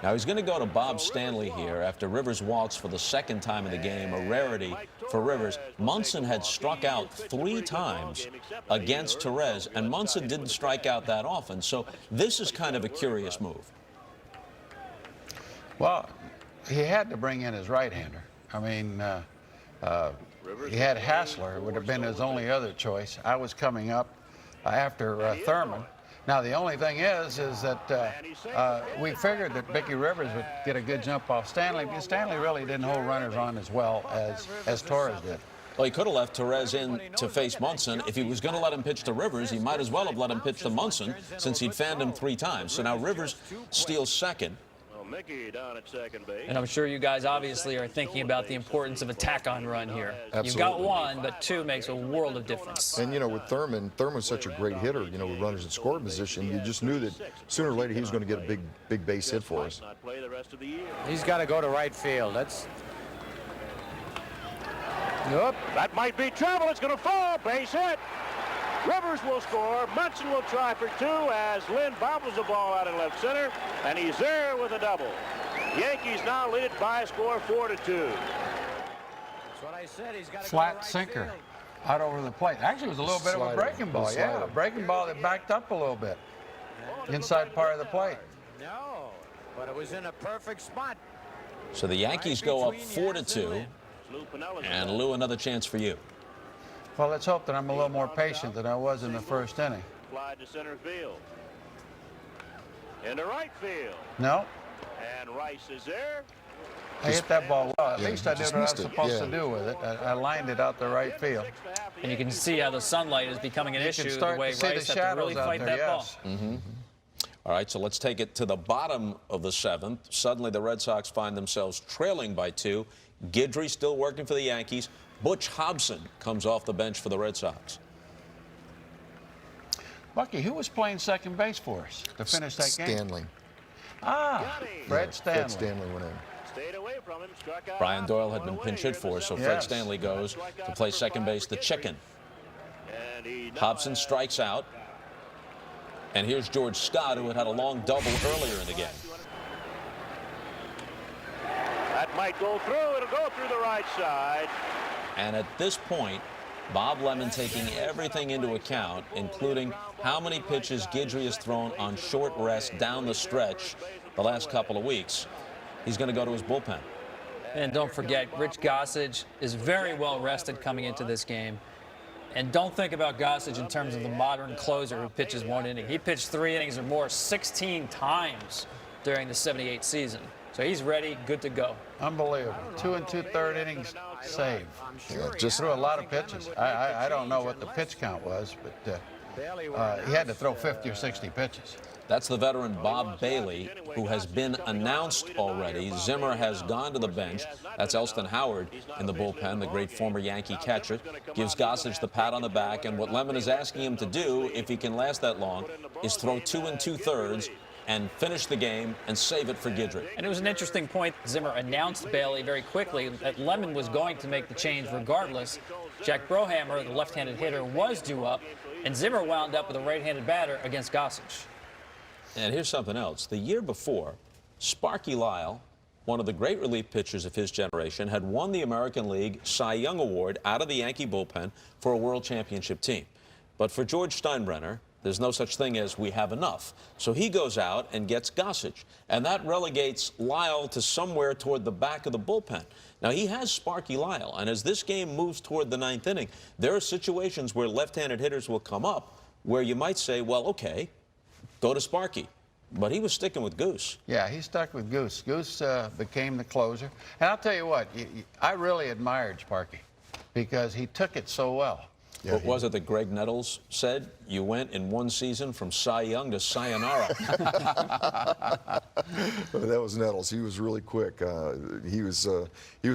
Now he's going to go to Bob Stanley here after Rivers walks for the second time in the game, a rarity for Rivers. Munson had struck out 3 times against Torres, and Munson didn't strike out that often. So this is kind of a curious move. Well, he had to bring in his right-hander. I mean, he had Hassler, would have been his only other choice. I was coming up after Thurman. Now, the only thing is that we figured that Mickey Rivers would get a good jump off Stanley, because Stanley really didn't hold runners on as well as Torres did. Well, he could have left Torres in to face Munson. If he was going to let him pitch to Rivers, he might as well have let him pitch to Munson, since he'd fanned him 3 times. So now Rivers steals second. Mickey down at second base. And I'm sure you guys obviously are thinking about the importance of a tack-on run here. Absolutely. You've got 1, but 2 makes a world of difference. And, you know, with Thurman's such a great hitter, you know, with runners in scoring position, you just knew that sooner or later he was going to get a big base hit for us. He's got to go to right field. That's... Nope. That might be trouble. It's going to fall. Base hit. Rivers will score. Munson will try for 2 as Lynn bobbles the ball out in left center, and he's there with a double. Yankees now lead it by a score of 4-2. That's what I said. He's got to Flat go to right sinker field. out over the plate. Actually, it was a little bit of a breaking ball. Yeah, a breaking ball that backed up a little bit. Inside part of the plate. No, but it was in a perfect spot. So the Yankees go up 4-2. And Lou, another chance for you. Well, let's hope that I'm a little more patient than I was in the first inning. Fly to center field. Into right field. No. And Rice is there. I hit that ball well. At Yeah, least I did just what I was missed it. supposed to Yeah. do with it. I lined it out the right field. And you can see how the sunlight is becoming an You issue. can The start way to see the Rice had to shadows really out fight there, that ball. yes. All right, so let's take it to the bottom of the 7th. Suddenly, the Red Sox find themselves trailing by 2. Guidry still working for the Yankees. Butch Hobson comes off the bench for the Red Sox. Bucky, who was playing second base for us to finish that game? Stanley. Ah, Fred Stanley. Fred Stanley went in. Stayed away from him, struck out Brian Doyle had on been the pinch way hit here in for, the so seventh. Fred Yes. Stanley goes to play second base, the chicken. And he now Hobson has strikes out. And here's George Scott, who had a long double earlier in the game. That might go through. It'll go through the right side. And at this point, Bob Lemon taking everything into account, including how many pitches Guidry has thrown on short rest down the stretch the last couple of weeks. He's going to go to his bullpen. And don't forget, Rich Gossage is very well rested coming into this game. And don't think about Gossage in terms of the modern closer who pitches 1 inning. He pitched 3 innings or more 16 times during the '78 season. So he's ready, good to go. Unbelievable. 2 2/3 innings save. Yeah, just Threw a lot of pitches. I don't know what the pitch count was, but he had to throw 50 or 60 pitches. That's the veteran Bob Bailey, who has been announced already. Zimmer has gone to the bench. That's Elston Howard in the bullpen, the great former Yankee catcher. Gives Gossage the pat on the back. And what Lemon is asking him to do, if he can last that long, is throw 2 2/3 and finish the game and save it for Guidry. And it was an interesting point. Zimmer announced Bailey very quickly that Lemon was going to make the change regardless. Jack Brohammer, the left-handed hitter, was due up, and Zimmer wound up with a right-handed batter against Gossage. And here's something else. The year before, Sparky Lyle, one of the great relief pitchers of his generation, had won the American League Cy Young Award out of the Yankee bullpen for a World Championship team. But for George Steinbrenner, there's no such thing as we have enough. So he goes out and gets Gossage. And that relegates Lyle to somewhere toward the back of the bullpen. Now, he has Sparky Lyle. And as this game moves toward the 9th inning, there are situations where left-handed hitters will come up where you might say, well, okay, go to Sparky. But he was sticking with Goose. Yeah, he stuck with Goose. Goose became the closer. And I'll tell you what, I really admired Sparky because he took it so well. Yeah, What was it that Greg Nettles said? You went in one season from Cy Young to Sayonara. That was Nettles. He was really quick. He was a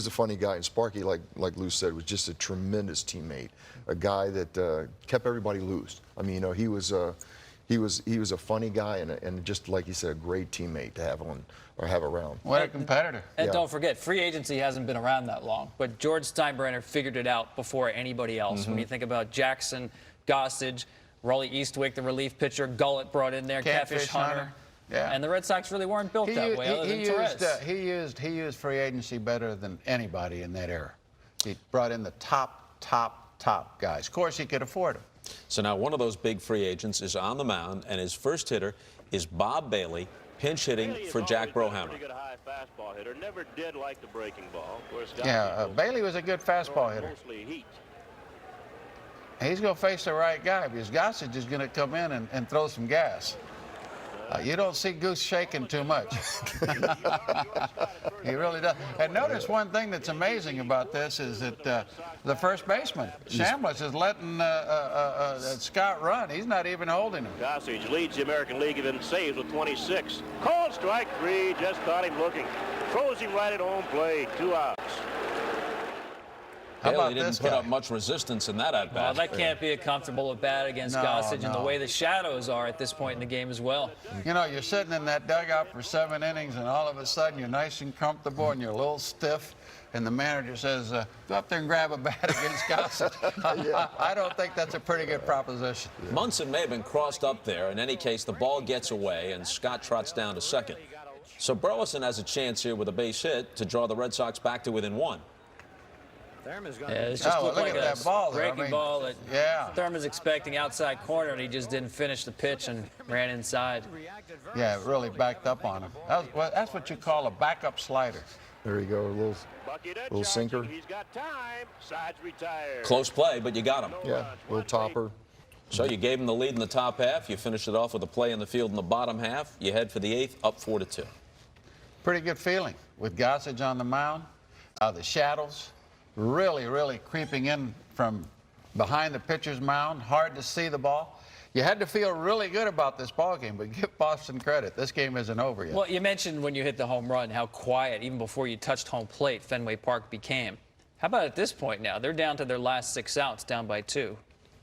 funny guy. And Sparky, like Lou said, was just a tremendous teammate. A guy that kept everybody loose. I mean, you know, he was a funny guy and just like you said, a great teammate to have on or have around. What a competitor. And Yeah. don't forget, free agency hasn't been around that long, but George Steinbrenner figured it out before anybody else. When you think about Jackson, Gossage, Rollie Eastwick, the relief pitcher, Gullett brought in there, Catfish Hunter. Yeah. And the Red Sox really weren't built that way, other than Torres. He used free agency better than anybody in that era. He brought in the top guys. Of course, he could afford them. So now one of those big free agents is on the mound, and his first hitter is Bob Bailey, pinch hitting for Jack Brohammer. Pretty good high fastball hitter. Never did like the breaking ball. Whereas Yeah, Bailey was a good fastball hitter. Mostly heat. He's going to face the right guy because Gossage is going to come in and throw some gas. You don't see Goose shaking too much. He really does. And notice one thing that's amazing about this is that the first baseman, Shambliss, is letting Scott run. He's not even holding him. Gossage leads the American League in saves with 26. Called strike 3, just caught him looking. Throws him right at home plate, 2 outs. How about Bailey didn't this put guy? up much resistance in that Well, at-bat. that can't be a comfortable at bat against No, Gossage and the no. way the shadows are at this point in the game as well. You know, you're sitting in that dugout for 7 innings, and all of a sudden you're nice and comfortable, and you're a little stiff, and the manager says, go up there and grab a bat against Gossage. I don't think that's a pretty good proposition. Munson may have been crossed up there. In any case, the ball gets away, and Scott trots down to second. So Burleson has a chance here with a base hit to draw the Red Sox back to within 1. Yeah, it's just Oh, looked look like at a that ball there. I breaking mean, ball that yeah. Thurman's expecting outside corner, and he just didn't finish the pitch and ran inside. Yeah, it really backed up on him. That's what you call a backup slider. There you go, a little sinker. He's got time. Sides retired. Close play, but you got him. Yeah, little topper. So you gave him the lead in the top half. You finished it off with a play in the field in the bottom half. You head for the 8th, up 4-2. pretty good feeling with Gossage on the mound. The shadows really creeping in from behind the pitcher's mound. Hard to see the ball. You had to feel really good about this ball game, but give Boston credit. This game isn't over yet. Well, you mentioned when you hit the home run how quiet, even before you touched home plate, Fenway Park became. How about at this point now? They're down to their last 6 outs, down by 2.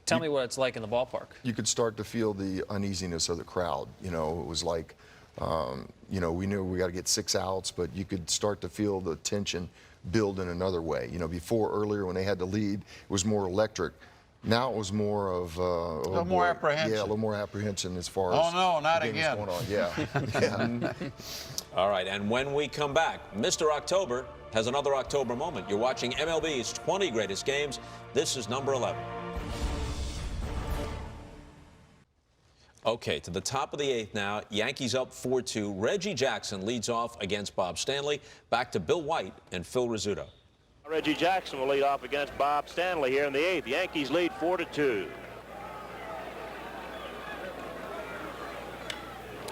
Tell me what it's like in the ballpark. You could start to feel the uneasiness of the crowd. You know, it was like, you know, we knew we got to get 6 outs, but you could start to feel the tension build in another way. You know, earlier when they had the lead, it was more electric. Now it was more of a little more apprehension. Yeah, a little more apprehension as far as oh no, not the game again. was going on. Yeah. All right, and when we come back, Mr. October has another October moment. You're watching MLB's 20 Greatest Games. This is number 11. Okay, to the top of the 8th now. Yankees up 4-2. Reggie Jackson leads off against Bob Stanley. Back to Bill White and Phil Rizzuto. Reggie Jackson will lead off against Bob Stanley here in the 8th. Yankees lead 4-2.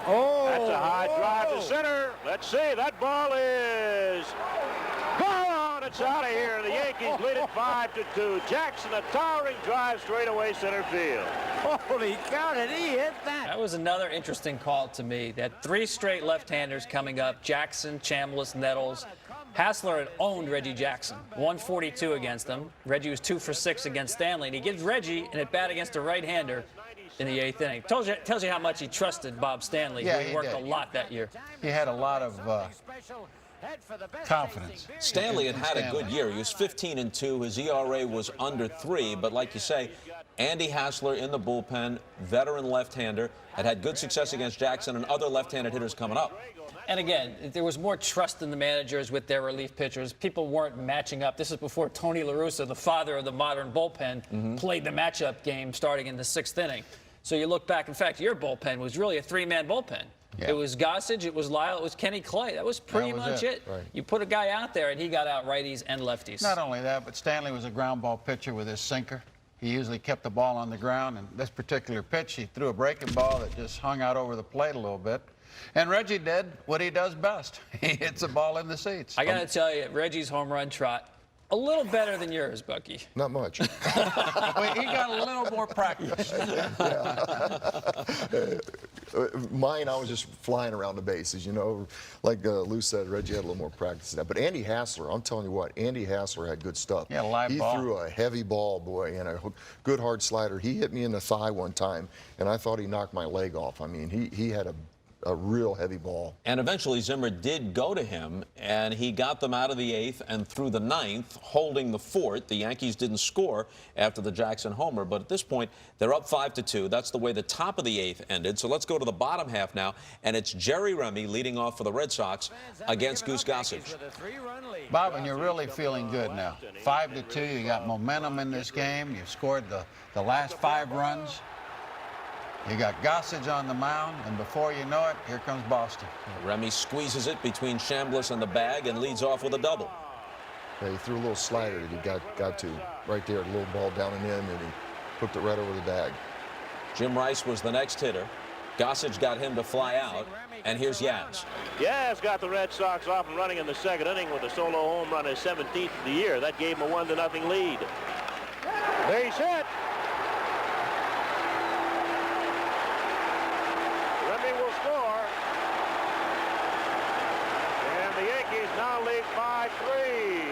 Oh, that's a high drive to center. Let's see. That ball is gone. It's out of here. The Yankees lead it 5-2. Jackson, a towering drive straight away center field. Holy cow, did he hit that? That was another interesting call to me. That 3 straight left-handers coming up. Jackson, Chambliss, Nettles. Hassler had owned Reggie Jackson, 142 against him. Reggie was 2 for 6 against Stanley, and he gives Reggie an at-bat against a right-hander in the 8th inning. Tells you how much he trusted Bob Stanley, Yeah, who he worked a lot that year. He had a lot of confidence. Stanley had a good year. He was 15-2. His ERA was under 3, but like you say, Andy Hassler in the bullpen, veteran left-hander, had good success against Jackson and other left-handed hitters coming up. And again, there was more trust in the managers with their relief pitchers. People weren't matching up. This is before Tony La Russa, the father of the modern bullpen, played the matchup game starting in the 6th inning. So you look back, in fact, your bullpen was really a 3-man bullpen. Yeah. It was Gossage, it was Lyle, it was Kenny Clay. That was pretty much it. Right. You put a guy out there, and he got out righties and lefties. Not only that, but Stanley was a ground ball pitcher with his sinker. He usually kept the ball on the ground, and this particular pitch, he threw a breaking ball that just hung out over the plate a little bit. And Reggie did what he does best. He hits the ball in the seats. I got to tell you, Reggie's home run trot, a little better than yours, Bucky. Not much. He got a little more practice. Mine, I was just flying around the bases, you know. Like Lou said, Reggie had a little more practice than that. But Andy Hassler, I'm telling you what, Andy Hassler had good stuff. Yeah, live he ball. threw a heavy ball, boy, and a good hard slider. He hit me in the thigh one time, and I thought he knocked my leg off. I mean, he had a real heavy ball. And eventually Zimmer did go to him, and he got them out of the 8th and through the 9th, holding the fort. The Yankees didn't score after the Jackson homer, but at this point, they're up 5-2. That's the way the top of the 8th ended. So let's go to the bottom half now, and it's Jerry Remy leading off for the Red Sox against Goose Gossage. Bob, and you're really feeling good now. 5-2, you got momentum in this game. You've scored the last 5 runs. You got Gossage on the mound, and before you know it, here comes Boston. Remy squeezes it between Chambliss and the bag and leads off with a double. Yeah, he threw a little slider that he got to right there, a little ball down and in, and he hooked it right over the bag. Jim Rice was the next hitter. Gossage got him to fly out, and here's Yaz. Yaz got the Red Sox off and running in the 2nd inning with a solo home run, his 17th of the year. That gave him a 1-0 lead. Base hit. Now lead 5-3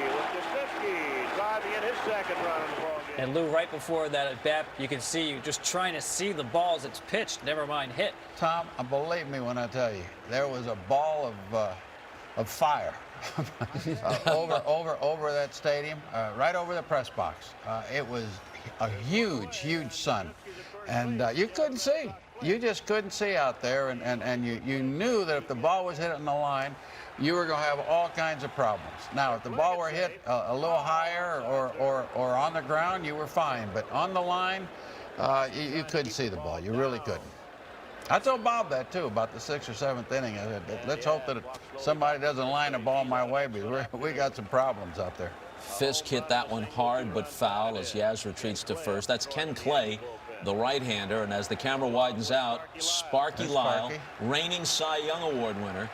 with Yastrzemski driving in his 2nd run in the ballgame. And Lou, right before that at bat, you can see you just trying to see the balls it's pitched, never mind hit. Tom, believe me when I tell you, there was a ball of fire over that stadium, right over the press box. It was a huge sun, and you couldn't see. You just couldn't see out there, and you knew that if the ball was hit on the line, you were going to have all kinds of problems. Now, if the ball were hit a little higher or on the ground, you were fine. But on the line, you couldn't see the ball. You really couldn't. I told Bob that, too, about the 6th or 7th inning. I said, let's hope that somebody doesn't line a ball my way, because we got some problems out there. Fisk hit that one hard but foul as Yaz retreats to first. That's Ken Clay, the right-hander, and as the camera widens out, Sparky Lyle, reigning Cy Young Award winner.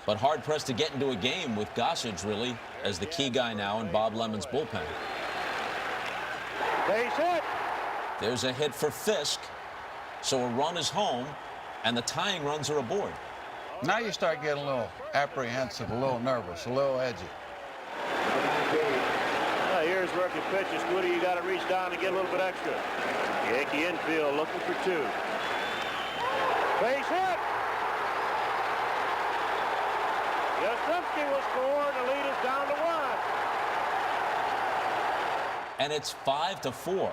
but hard-pressed to get into a game with Gossage really as the key guy now in Bob Lemon's bullpen. Base hit. There's a hit for Fisk, so a run is home, and the tying runs are aboard. Now you start getting a little apprehensive, a little nervous, a little edgy. Here's rookie pitch. Woody, you got to reach down and get a little bit extra. Yankee infield looking for 2. Base hit. Yastrzemski will score, and the lead is down to 1. And it's 5-4.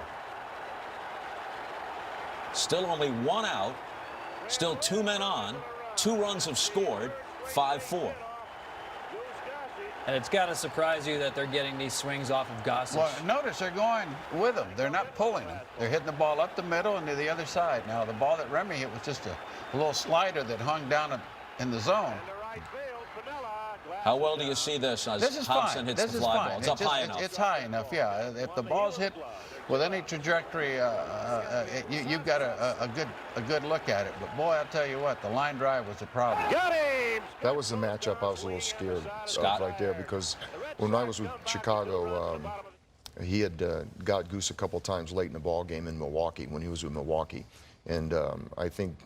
Still only 1 out. Still 2 men on. 2 runs have scored. 5-4. And it's got to surprise you that they're getting these swings off of Gossage. Well, notice they're going with him. They're not pulling him. They're hitting the ball up the middle and to the other side. Now, the ball that Remy hit was just a little slider that hung down in the zone. How well do you see this as This is Hobson fine. hits This the is fly fine. ball? It's up high enough. It's high enough, yeah. If the ball's hit with any trajectory, you've got a good look at it. But boy, I'll tell you what, the line drive was a problem. Got him! That was the matchup I was a little scared Scott? of right there, because when I was with Chicago, he had got Goose a couple times late in the ball game in Milwaukee when he was with Milwaukee, and I think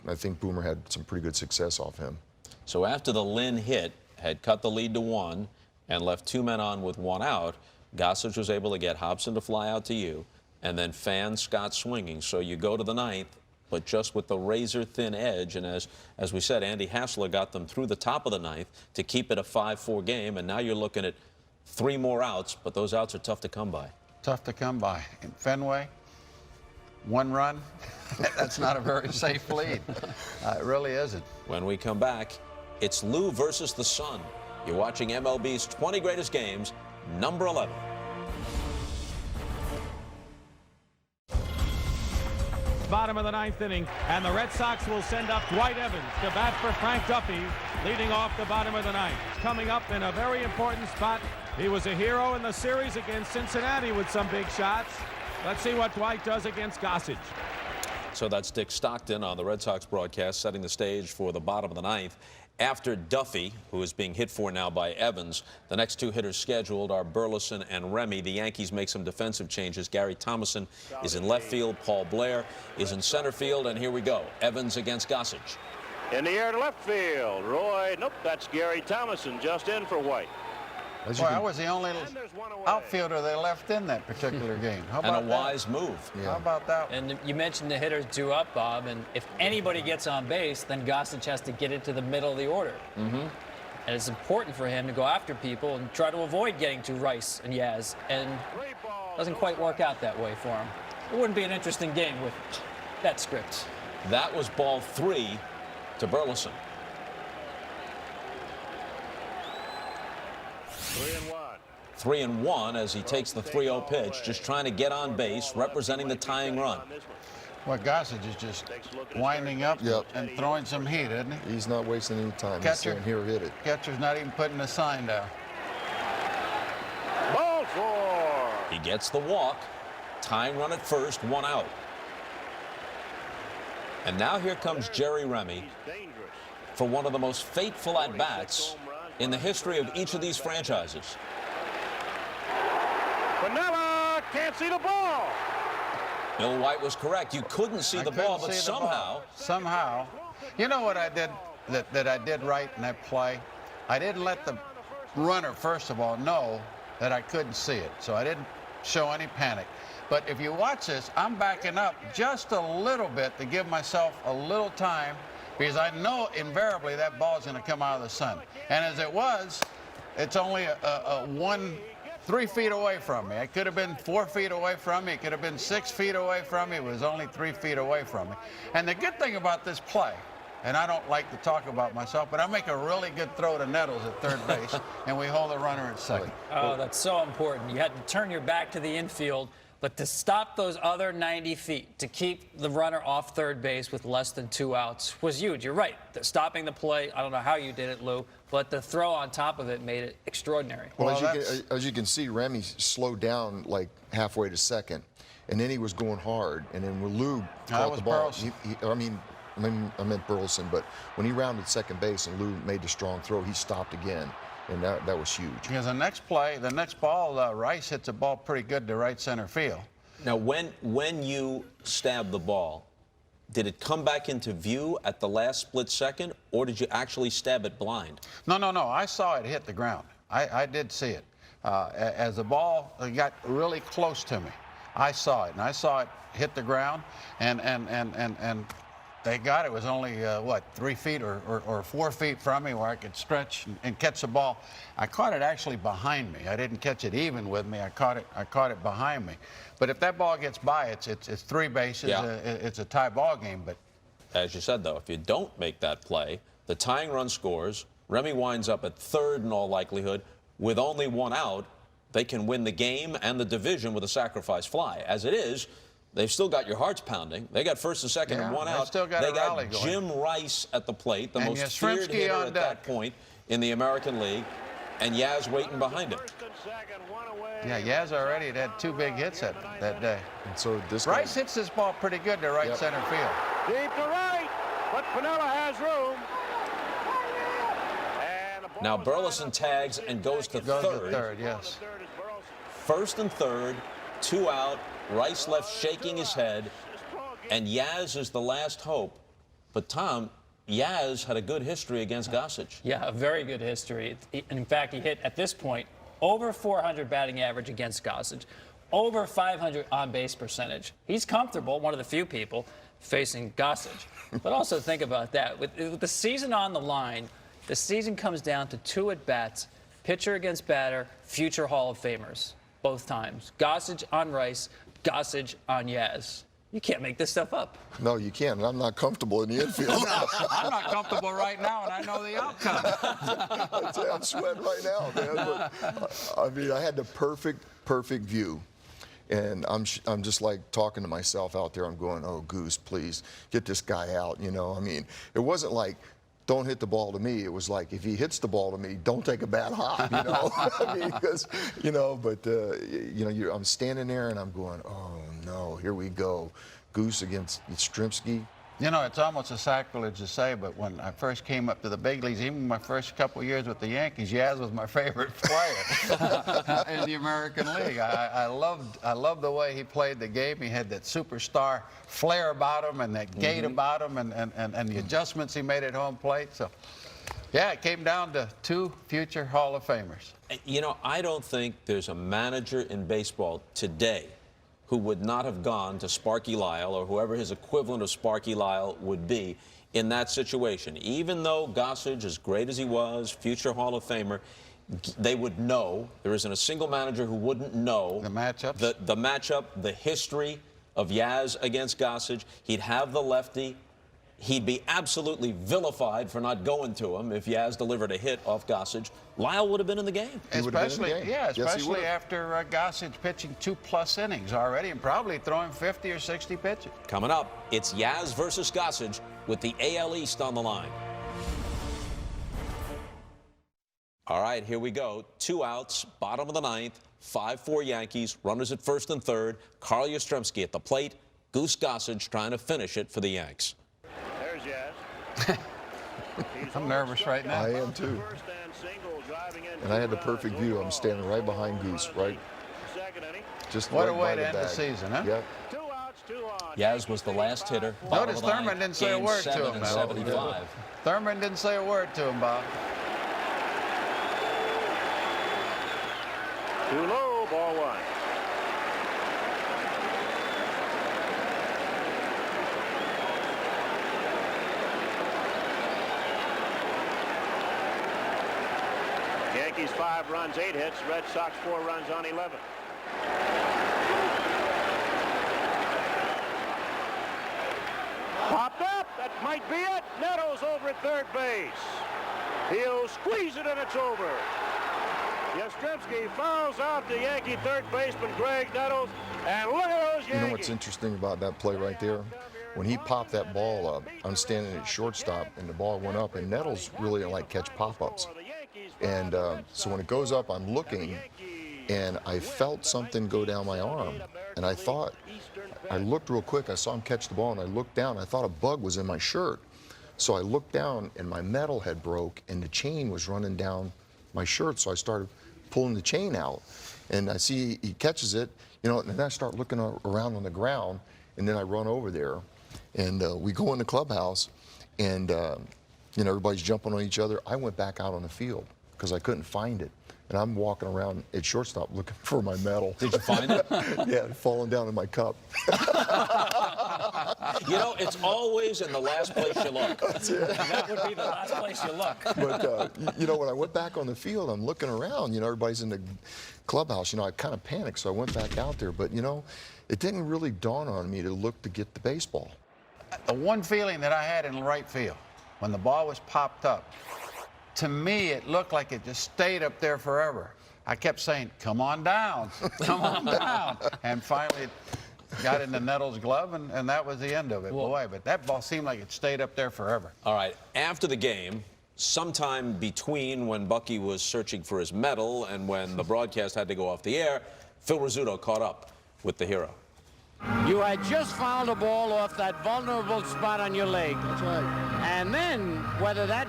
Boomer had some pretty good success off him. So after the Lynn hit had cut the lead to 1 and left 2 men on with 1 out, Gossage was able to get Hobson to fly out to you and then fan Scott swinging. So you go to the 9th, but just with the razor-thin edge. And as we said, Andy Hassler got them through the top of the 9th to keep it a 5-4 game. And now you're looking at 3 more outs, but those outs are tough to come by. Tough to come by. In Fenway, 1 run, that's not a very safe lead. It really isn't. When we come back, it's Lou versus the Sun. You're watching MLB's 20 Greatest Games, number 11. Bottom of the 9th inning, and the Red Sox will send up Dwight Evans to bat for Frank Duffy, leading off the bottom of the 9th. Coming up in a very important spot. He was a hero in the series against Cincinnati with some big shots. Let's see what Dwight does against Gossage. So that's Dick Stockton on the Red Sox broadcast, setting the stage for the bottom of the 9th. After Duffy, who is being hit for now by Evans, the next 2 hitters scheduled are Burleson and Remy. The Yankees make some defensive changes. Gary Thomason is in left field. Paul Blair is in center field. And here we go. Evans against Gossage. In the air to left field. Roy, nope, that's Gary Thomason just in for White. Boy, I was the only outfielder they left in that particular game. How about And a wise move. Yeah. How about that? And you mentioned the hitters due up, Bob, and if anybody gets on base, then Gossage has to get into the middle of the order. And it's important for him to go after people and try to avoid getting to Rice and Yaz, and it doesn't quite work out that way for him. It wouldn't be an interesting game with that script. That was ball 3 to Burleson. 3-1 as he takes the 3-0 pitch, just trying to get on base, representing the tying run. Well, Gossage is just winding up and throwing some heat, isn't he? He's not wasting any time. He's Catcher. saying, here, hit it. Catcher's not even putting a sign down. Ball 4. He gets the walk. Tying run at first, 1 out. And now here comes Jerry Remy for one of the most fateful at-bats in the history of each of these franchises. Piniella can't see the ball. Bill White was correct. You couldn't see the ball, but somehow, you know what I did that I did right in that play? I didn't let the runner, first of all, know that I couldn't see it, so I didn't show any panic. But if you watch this, I'm backing up just a little bit to give myself a little time, because I know invariably that ball is going to come out of the sun. And as it was, it's only 3 feet away from me. It could have been 4 feet away from me. It could have been 6 feet away from me. It was only 3 feet away from me. And the good thing about this play, and I don't like to talk about myself, but I make a really good throw to Nettles at third base, and we hold the runner at second. Oh, that's so important. You had to turn your back to the infield, but to stop those other 90 feet, to keep the runner off third base with less than 2 outs was huge. You're right. Stopping the play, I don't know how you did it, Lou, but the throw on top of it made it extraordinary. Well, as you can see, Remy slowed down like halfway to second, and then he was going hard. And then when Lou caught the ball, I meant Burleson, but when he rounded second base and Lou made the strong throw, he stopped again, and that was huge. Because the next play, the next ball, Rice hits a ball pretty good to right center field. Now, when you stabbed the ball, did it come back into view at the last split second, or did you actually stab it blind? No. I saw it hit the ground. I did see it. As the ball got really close to me, I saw it, and I saw it hit the ground, and thank God it was only, what, 3 feet or 4 feet from me where I could stretch and catch the ball. I caught it actually behind me. I didn't catch it even with me. I caught it behind me. But if that ball gets by, it's 3 bases. Yeah. It's a tie ball game. But As you said, though, if you don't make that play, the tying run scores. Remy winds up at third in all likelihood. With only 1 out, they can win the game and the division with a sacrifice fly. As it is, they've still got your hearts pounding. They got first and second and 1 out. Still got they a got rally going. Jim Rice at the plate, the most feared hitter on at deck. that point in the American League, and Yaz waiting behind him. yeah, Yaz already had 2 big hits that day. And so this Rice guy, hits this ball pretty good to right center field. Deep to right, but Piniella has room. And the ball Now is Burleson lined up. tags and goes to Goes to third. third, yes. First and third, 2 out. Rice left shaking his head, and Yaz is the last hope. But Tom, Yaz had a good history against Gossage. Yeah, a very good history. In fact, he hit, at this point, over 400 batting average against Gossage, over 500 on-base percentage. He's comfortable, one of the few people, facing Gossage. But also think about that. With the season on the line, the season comes down to 2 at-bats, pitcher against batter, future Hall of Famers, both times. Gossage on Rice, Gossage on Yaz. You can't make this stuff up. no, you can't. And I'm not comfortable in the infield. I'm not comfortable right now, and I know the outcome. I'd say I'm sweating right now, man. But, I mean, I had the perfect view. And I'm just like talking to myself out there. I'm going, oh, Goose, please get this guy out. You know, I mean, it wasn't like, don't hit the ball to me. It was like, if he hits the ball to me, don't take a bad hop, you know. I mean, because, you know, but, you know, I'm standing there and I'm going, oh, no, here we go. Goose against Yastrzemski. You know, it's almost a sacrilege to say, but when I first came up to the big leagues, even my first couple of years with the Yankees, Yaz was my favorite player in the American League. I loved the way he played the game. He had that superstar flair about him and that gait about him and the adjustments he made at home plate. So, yeah, it came down to 2 future Hall of Famers. You know, I don't think there's a manager in baseball today who would not have gone to Sparky Lyle or whoever his equivalent of Sparky Lyle would be in that situation. Even though Gossage, as great as he was, future Hall of Famer, they would know. There isn't a single manager who wouldn't know The matchups? the matchup, the history of Yaz against Gossage. He'd have the lefty. He'd be absolutely vilified for not going to him if Yaz delivered a hit off Gossage. Lyle would have been in the game. He would have been in the game. Yeah, Yes, he especially would have. after Gossage pitching 2+ innings already and probably throwing 50 or 60 pitches. Coming up, it's Yaz versus Gossage with the AL East on the line. All right, here we go. 2 outs, bottom of the 9th, 5-4 Yankees, runners at first and third. Carl Yastrzemski at the plate. Goose Gossage trying to finish it for the Yanks. There's Yaz. I'm nervous right now. I am too. And I had the perfect view. I'm standing right behind Goose, right? Just What right a way by to the end the bag. season, huh? Yeah. 2 outs, 2 on. Yaz was the last hitter. bottom Notice of the Thurman ninth, didn't say a game word to 7 him, and though. 75. Thurman didn't say a word to him, Bob. Too low, ball 1. Yankees 5 runs, 8 hits. Red Sox 4 runs on 11. Popped up. That might be it. Nettles over at third base. He'll squeeze it and it's over. Yastrzemski fouls out the Yankee third baseman Greg Nettles. And look at those Yankees. You know what's interesting about that play right there? When he popped that ball up, I'm standing at shortstop, and the ball went up, and Nettles really like catch pop-ups. And so when it goes up, I'm looking, and I felt something go down my arm, and I thought, I looked real quick. I saw him catch the ball, and I looked down. I thought a bug was in my shirt. So I looked down, and my metal had broke, and the chain was running down my shirt. So I started pulling the chain out, and I see he catches it, you know, and then I start looking around on the ground, and then I run over there, and we go in the clubhouse, and you know, everybody's jumping on each other. I went back out on the field because I couldn't find it. And I'm walking around at shortstop looking for my medal. Did you find it? Yeah, it falling down in my cup. You know, it's always in the last place you look. That would be the last place you look. But, you know, when I went back on the field, I'm looking around. You know, everybody's in the clubhouse. You know, I kind of panicked, so I went back out there. But, you know, it didn't really dawn on me to look to get the baseball. The one feeling that I had in right field, when the ball was popped up, to me, it looked like it just stayed up there forever. I kept saying, come on down, come on down. And finally, it got into Nettles' glove, and that was the end of it. Boy, but that ball seemed like it stayed up there forever. All right, after the game, sometime between when Bucky was searching for his medal and when the broadcast had to go off the air, Phil Rizzuto caught up with the hero. You had just fouled a ball off that vulnerable spot on your leg. That's right. And then, whether that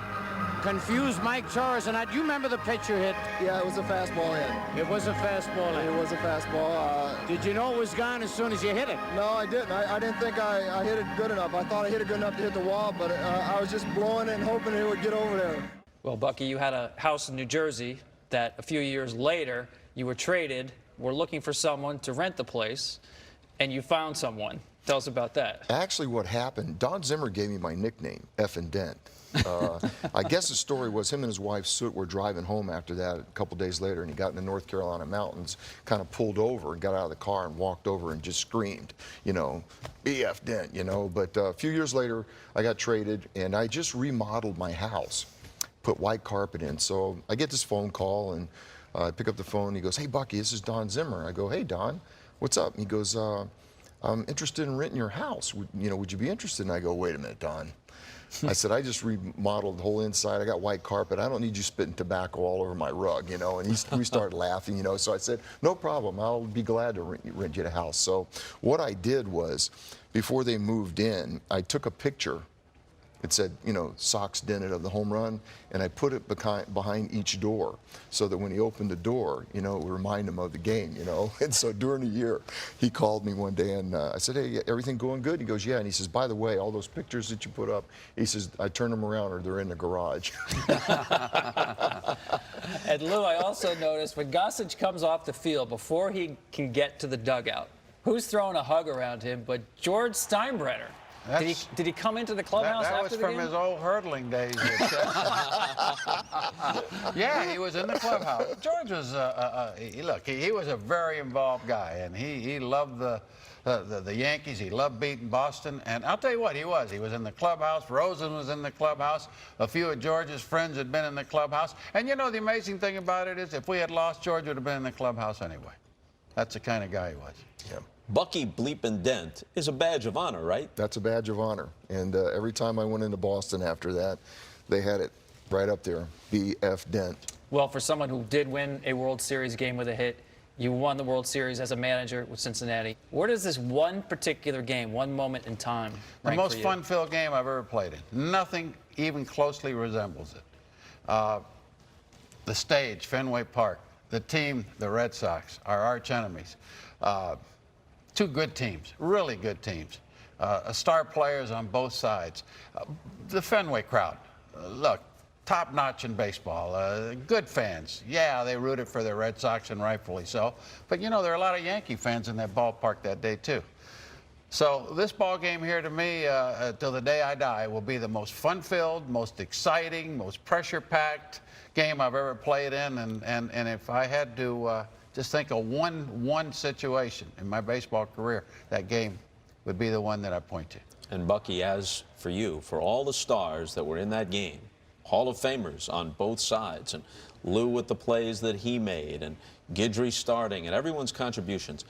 confused Mike Torres or not, you remember the pitch you hit? Yeah, it was a fastball hit. It was a fastball hit. It was a fastball. Did you know it was gone as soon as you hit it? No, I didn't. I didn't think I hit it good enough. I thought I hit it good enough to hit the wall, but I was just blowing it and hoping it would get over there. Well, Bucky, you had a house in New Jersey that a few years later you were traded, were looking for someone to rent the place, and you found someone. Tell us about that. Actually, what happened, Don Zimmer gave me my nickname, F and Dent. I guess the story was him and his wife were driving home after that a couple days later, and he got in the North Carolina mountains, kind of pulled over and got out of the car and walked over and just screamed, you know, BF Dent, you know. But a few years later, I got traded, and I just remodeled my house, put white carpet in. So I get this phone call, and I pick up the phone, and he goes, hey, Bucky, this is Don Zimmer. I go, hey, Don, what's up? And he goes, I'm interested in renting your house. Would you be interested? And I go, wait a minute, Don. I said, I just remodeled the whole inside. I got white carpet. I don't need you spitting tobacco all over my rug, you know. And we started laughing, you know. So I said, no problem. I'll be glad to rent you the house. So what I did was, before they moved in, I took a picture. It said, you know, Sox dented of the home run, and I put it behind each door so that when he opened the door, you know, it would remind him of the game, you know. And so during the year, he called me one day, and I said, hey, everything going good? He goes, yeah. And he says, by the way, all those pictures that you put up, he says, I turned them around or they're in the garage. And Lou, I also noticed when Gossage comes off the field, before he can get to the dugout, who's throwing a hug around him but George Steinbrenner? Did he come into the clubhouse after the game? That was from his old hurdling days. Yeah, he was in the clubhouse. George was, look, he was a very involved guy, and he loved the Yankees. He loved beating Boston. And I'll tell you what, he was. He was in the clubhouse. Rosen was in the clubhouse. A few of George's friends had been in the clubhouse. And you know, the amazing thing about it is if we had lost, George would have been in the clubhouse anyway. That's the kind of guy he was. Yeah. Bucky Bleepin' Dent is a badge of honor, right? That's a badge of honor. And every time I went into Boston after that, they had it right up there, BF Dent. Well, for someone who did win a World Series game with a hit, you won the World Series as a manager with Cincinnati. Where does this one particular game, one moment in time, rank the most for you? fun-filled game I've ever played in? Nothing even closely resembles it. The stage, Fenway Park, the team, the Red Sox, our arch enemies. Two good teams, really good teams. Star players on both sides. The Fenway crowd, look, top-notch in baseball. Good fans. Yeah, they rooted for the Red Sox, and rightfully so. But, you know, there are a lot of Yankee fans in that ballpark that day, too. So this ball game here, to me, till the day I die, will be the most fun-filled, most exciting, most pressure-packed game I've ever played in. And if I had to just think of one situation in my baseball career, that game would be the one that I point to. And Bucky, as for you, for all the stars that were in that game, Hall of Famers on both sides, and Lou with the plays that he made, and Guidry starting, and everyone's contributions,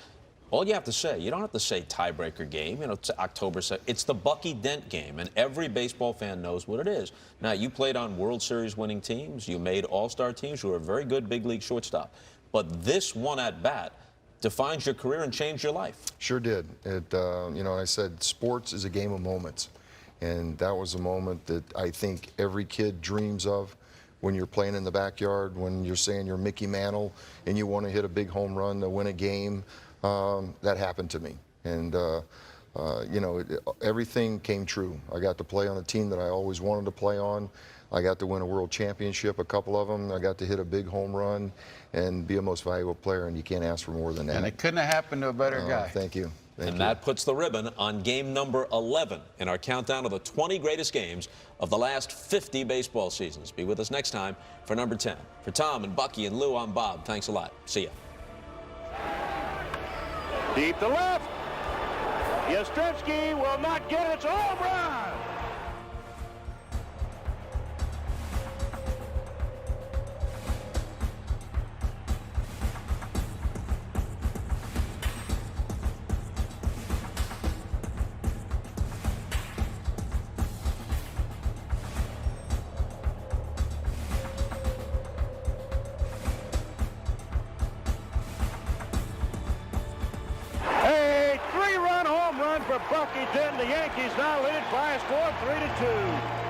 all you have to say, you don't have to say tiebreaker game, you know, it's October 2nd. It's the Bucky Dent game, and every baseball fan knows what it is. Now, you played on World Series winning teams. You made all-star teams. You were a very good big league shortstop. But this one at bat, defines your career and changed your life. Sure did. It, you know, I said sports is a game of moments. And that was a moment that I think every kid dreams of when you're playing in the backyard, when you're saying you're Mickey Mantle and you want to hit a big home run to win a game. That happened to me. And, you know, everything came true. I got to play on a team that I always wanted to play on. I got to win a world championship, a couple of them. I got to hit a big home run and be a most valuable player, and you can't ask for more than that. And it couldn't have happened to a better guy. Thank you. And that puts the ribbon on game number 11 in our countdown of the 20 greatest games of the last 50 baseball seasons. Be with us next time for number 10. For Tom and Bucky and Lou, I'm Bob. Thanks a lot. See ya. Deep to left. Yastrzemski will not get it. It's a home run. A three-run home run for Bucky Dent. The Yankees now lead it by a score of 3-2.